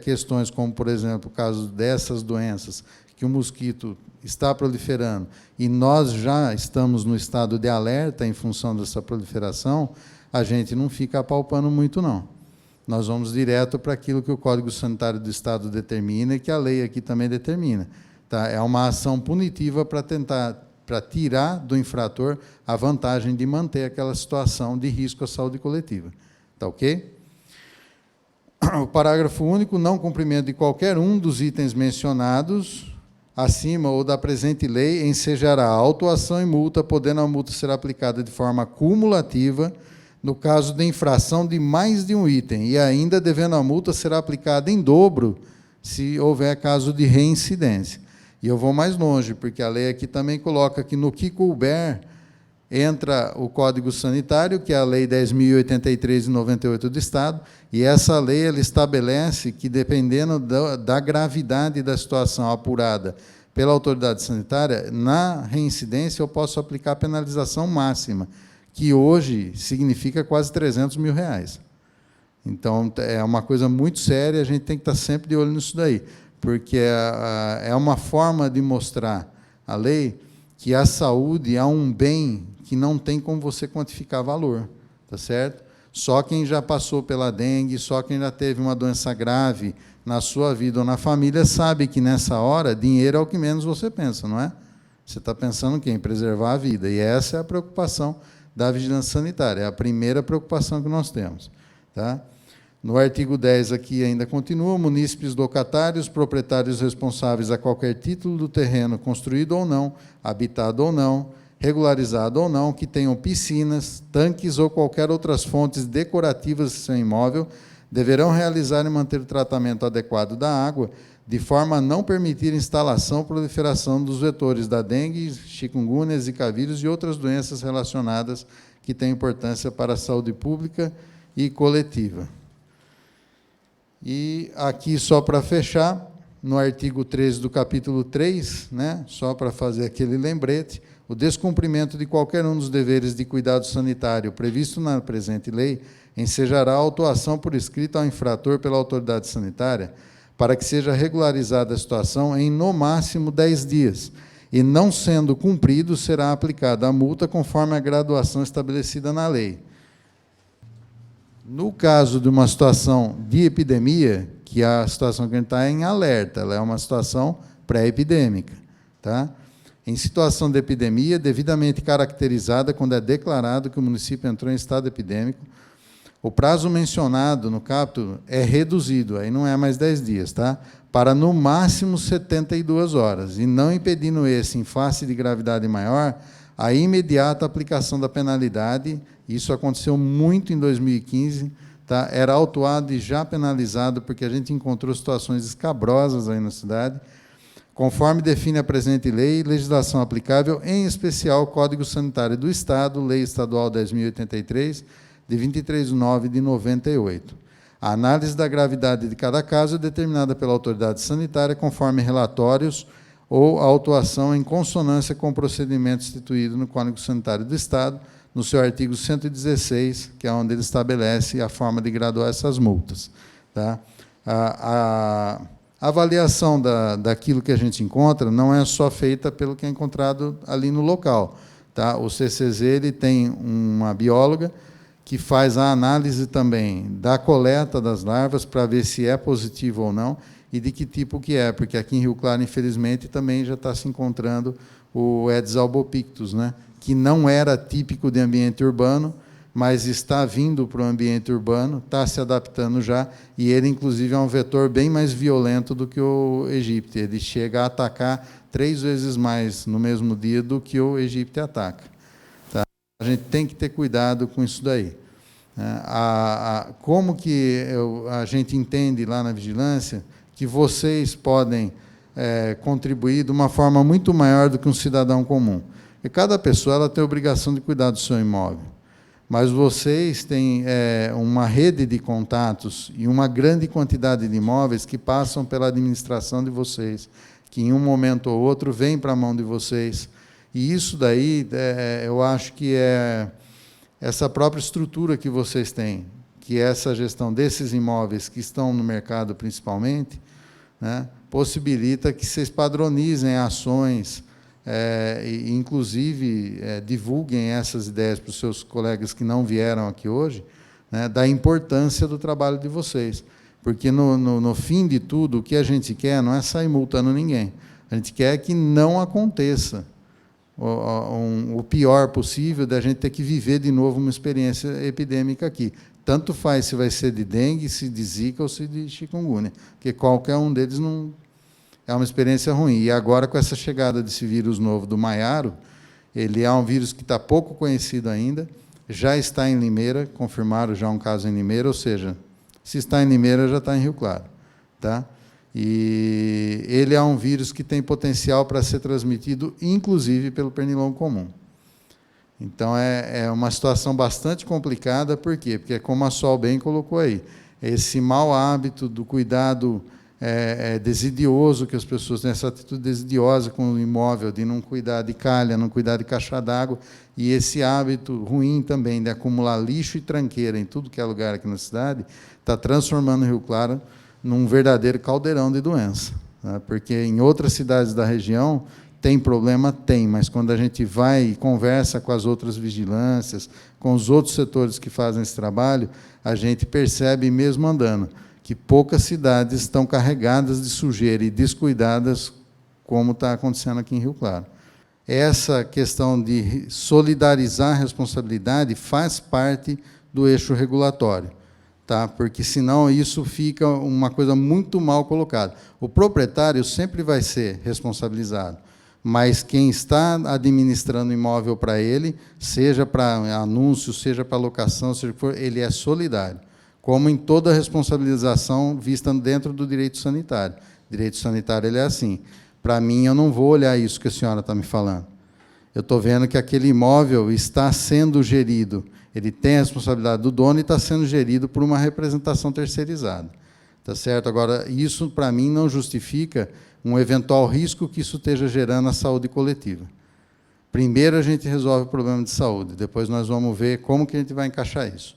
questões como, por exemplo, o caso dessas doenças, que o mosquito está proliferando, e nós já estamos no estado de alerta em função dessa proliferação, a gente não fica apalpando muito, não. Nós vamos direto para aquilo que o Código Sanitário do Estado determina e que a lei aqui também determina. Tá? É uma ação punitiva para tirar do infrator a vantagem de manter aquela situação de risco à saúde coletiva. Tá ok? O parágrafo único, não cumprimento de qualquer um dos itens mencionados acima ou da presente lei ensejará autuação e multa, podendo a multa ser aplicada de forma cumulativa no caso de infração de mais de um item, e ainda devendo a multa ser aplicada em dobro se houver caso de reincidência. E eu vou mais longe, porque a lei aqui também coloca que no que couber entra o Código Sanitário, que é a Lei 10.083 de 98 do Estado, e essa lei ela estabelece que, dependendo da gravidade da situação apurada pela autoridade sanitária, na reincidência eu posso aplicar a penalização máxima, que hoje significa quase R$300 mil. Então, é uma coisa muito séria, a gente tem que estar sempre de olho nisso daí, porque é uma forma de mostrar a lei que a saúde é um bem que não tem como você quantificar valor, tá certo? Só quem já passou pela dengue, só quem já teve uma doença grave na sua vida ou na família, sabe que, nessa hora, dinheiro é o que menos você pensa, não é? Você está pensando em quem? Preservar a vida. E essa é a preocupação da vigilância sanitária, é a primeira preocupação que nós temos. Tá? No artigo 10, aqui ainda continua, munícipes locatários, proprietários responsáveis a qualquer título do terreno construído ou não, habitado ou não, regularizado ou não, que tenham piscinas, tanques ou qualquer outras fontes decorativas de seu imóvel, deverão realizar e manter o tratamento adequado da água, de forma a não permitir instalação ou proliferação dos vetores da dengue, chikungunya, zika vírus e outras doenças relacionadas que têm importância para a saúde pública e coletiva. E aqui, só para fechar, no artigo 13 do capítulo 3, né, só para fazer aquele lembrete, o descumprimento de qualquer um dos deveres de cuidado sanitário previsto na presente lei ensejará a autuação por escrito ao infrator pela autoridade sanitária, para que seja regularizada a situação em, no máximo, 10 dias, e, não sendo cumprido, será aplicada a multa conforme a graduação estabelecida na lei. No caso de uma situação de epidemia, que a situação que a gente está é em alerta, ela é uma situação pré-epidêmica. Tá? Em situação de epidemia, devidamente caracterizada, quando é declarado que o município entrou em estado epidêmico, o prazo mencionado no capítulo é reduzido, aí não é mais 10 dias, tá? Para, no máximo, 72 horas, e não impedindo esse, em face de gravidade maior, a imediata aplicação da penalidade. Isso aconteceu muito em 2015, tá? Era autuado e já penalizado, porque a gente encontrou situações escabrosas aí na cidade, conforme define a presente lei e legislação aplicável, em especial o Código Sanitário do Estado, Lei Estadual 10.083, de 23 de nove de 98. A análise da gravidade de cada caso é determinada pela autoridade sanitária conforme relatórios ou autuação em consonância com o procedimento instituído no Código Sanitário do Estado, no seu artigo 116, que é onde ele estabelece a forma de graduar essas multas. Tá? A avaliação daquilo que a gente encontra não é só feita pelo que é encontrado ali no local. Tá? O CCZ ele tem uma bióloga que faz a análise também da coleta das larvas para ver se é positivo ou não e de que tipo que é, porque aqui em Rio Claro, infelizmente, também já está se encontrando o Aedes albopictus, né, que não era típico de ambiente urbano, mas está vindo para o ambiente urbano, está se adaptando já, e ele, inclusive, é um vetor bem mais violento do que o Aegypti. Ele chega a atacar 3 vezes mais no mesmo dia do que o Aegypti ataca. Tá? A gente tem que ter cuidado com isso daí. Como que a gente entende lá na vigilância que vocês podem contribuir de uma forma muito maior do que um cidadão comum? E cada pessoa ela tem a obrigação de cuidar do seu imóvel, mas vocês têm uma rede de contatos e uma grande quantidade de imóveis que passam pela administração de vocês, que em um momento ou outro vem para a mão de vocês. E isso daí, eu acho que é essa própria estrutura que vocês têm, que é essa gestão desses imóveis que estão no mercado principalmente, né, possibilita que vocês padronizem ações inclusive, divulguem essas ideias para os seus colegas que não vieram aqui hoje, né, da importância do trabalho de vocês. Porque, no fim de tudo, o que a gente quer não é sair multando ninguém. A gente quer que não aconteça o pior possível da gente ter que viver de novo uma experiência epidêmica aqui. Tanto faz se vai ser de dengue, se de zika ou se de chikungunya, porque qualquer um deles não é uma experiência ruim. E agora, com essa chegada desse vírus novo do Maiaro, ele é um vírus que está pouco conhecido ainda, já está em Limeira, confirmaram já um caso em Limeira, ou seja, se está em Limeira, já está em Rio Claro. Tá? E ele é um vírus que tem potencial para ser transmitido, inclusive, pelo pernilongo comum. Então, é uma situação bastante complicada. Por quê? Porque, como a Sol bem colocou aí, esse mau hábito do cuidado desidioso que as pessoas têm, essa atitude desidiosa com o imóvel, de não cuidar de calha, não cuidar de caixa d'água, e esse hábito ruim também de acumular lixo e tranqueira em tudo que é lugar aqui na cidade, está transformando o Rio Claro num verdadeiro caldeirão de doença. Tá? Porque em outras cidades da região tem problema? Tem, mas quando a gente vai e conversa com as outras vigilâncias, com os outros setores que fazem esse trabalho, a gente percebe, mesmo andando, que poucas cidades estão carregadas de sujeira e descuidadas, como está acontecendo aqui em Rio Claro. Essa questão de solidarizar a responsabilidade faz parte do eixo regulatório, tá? Porque, senão, isso fica uma coisa muito mal colocada. O proprietário sempre vai ser responsabilizado, mas quem está administrando o imóvel para ele, seja para anúncio, seja para locação, seja o que for, ele é solidário, como em toda responsabilização vista dentro do direito sanitário. O direito sanitário ele é assim. Para mim, eu não vou olhar isso que a senhora está me falando. Eu estou vendo que aquele imóvel está sendo gerido, ele tem a responsabilidade do dono e está sendo gerido por uma representação terceirizada. Tá certo? Agora, isso, para mim, não justifica um eventual risco que isso esteja gerando à saúde coletiva. Primeiro, a gente resolve o problema de saúde, depois nós vamos ver como que a gente vai encaixar isso.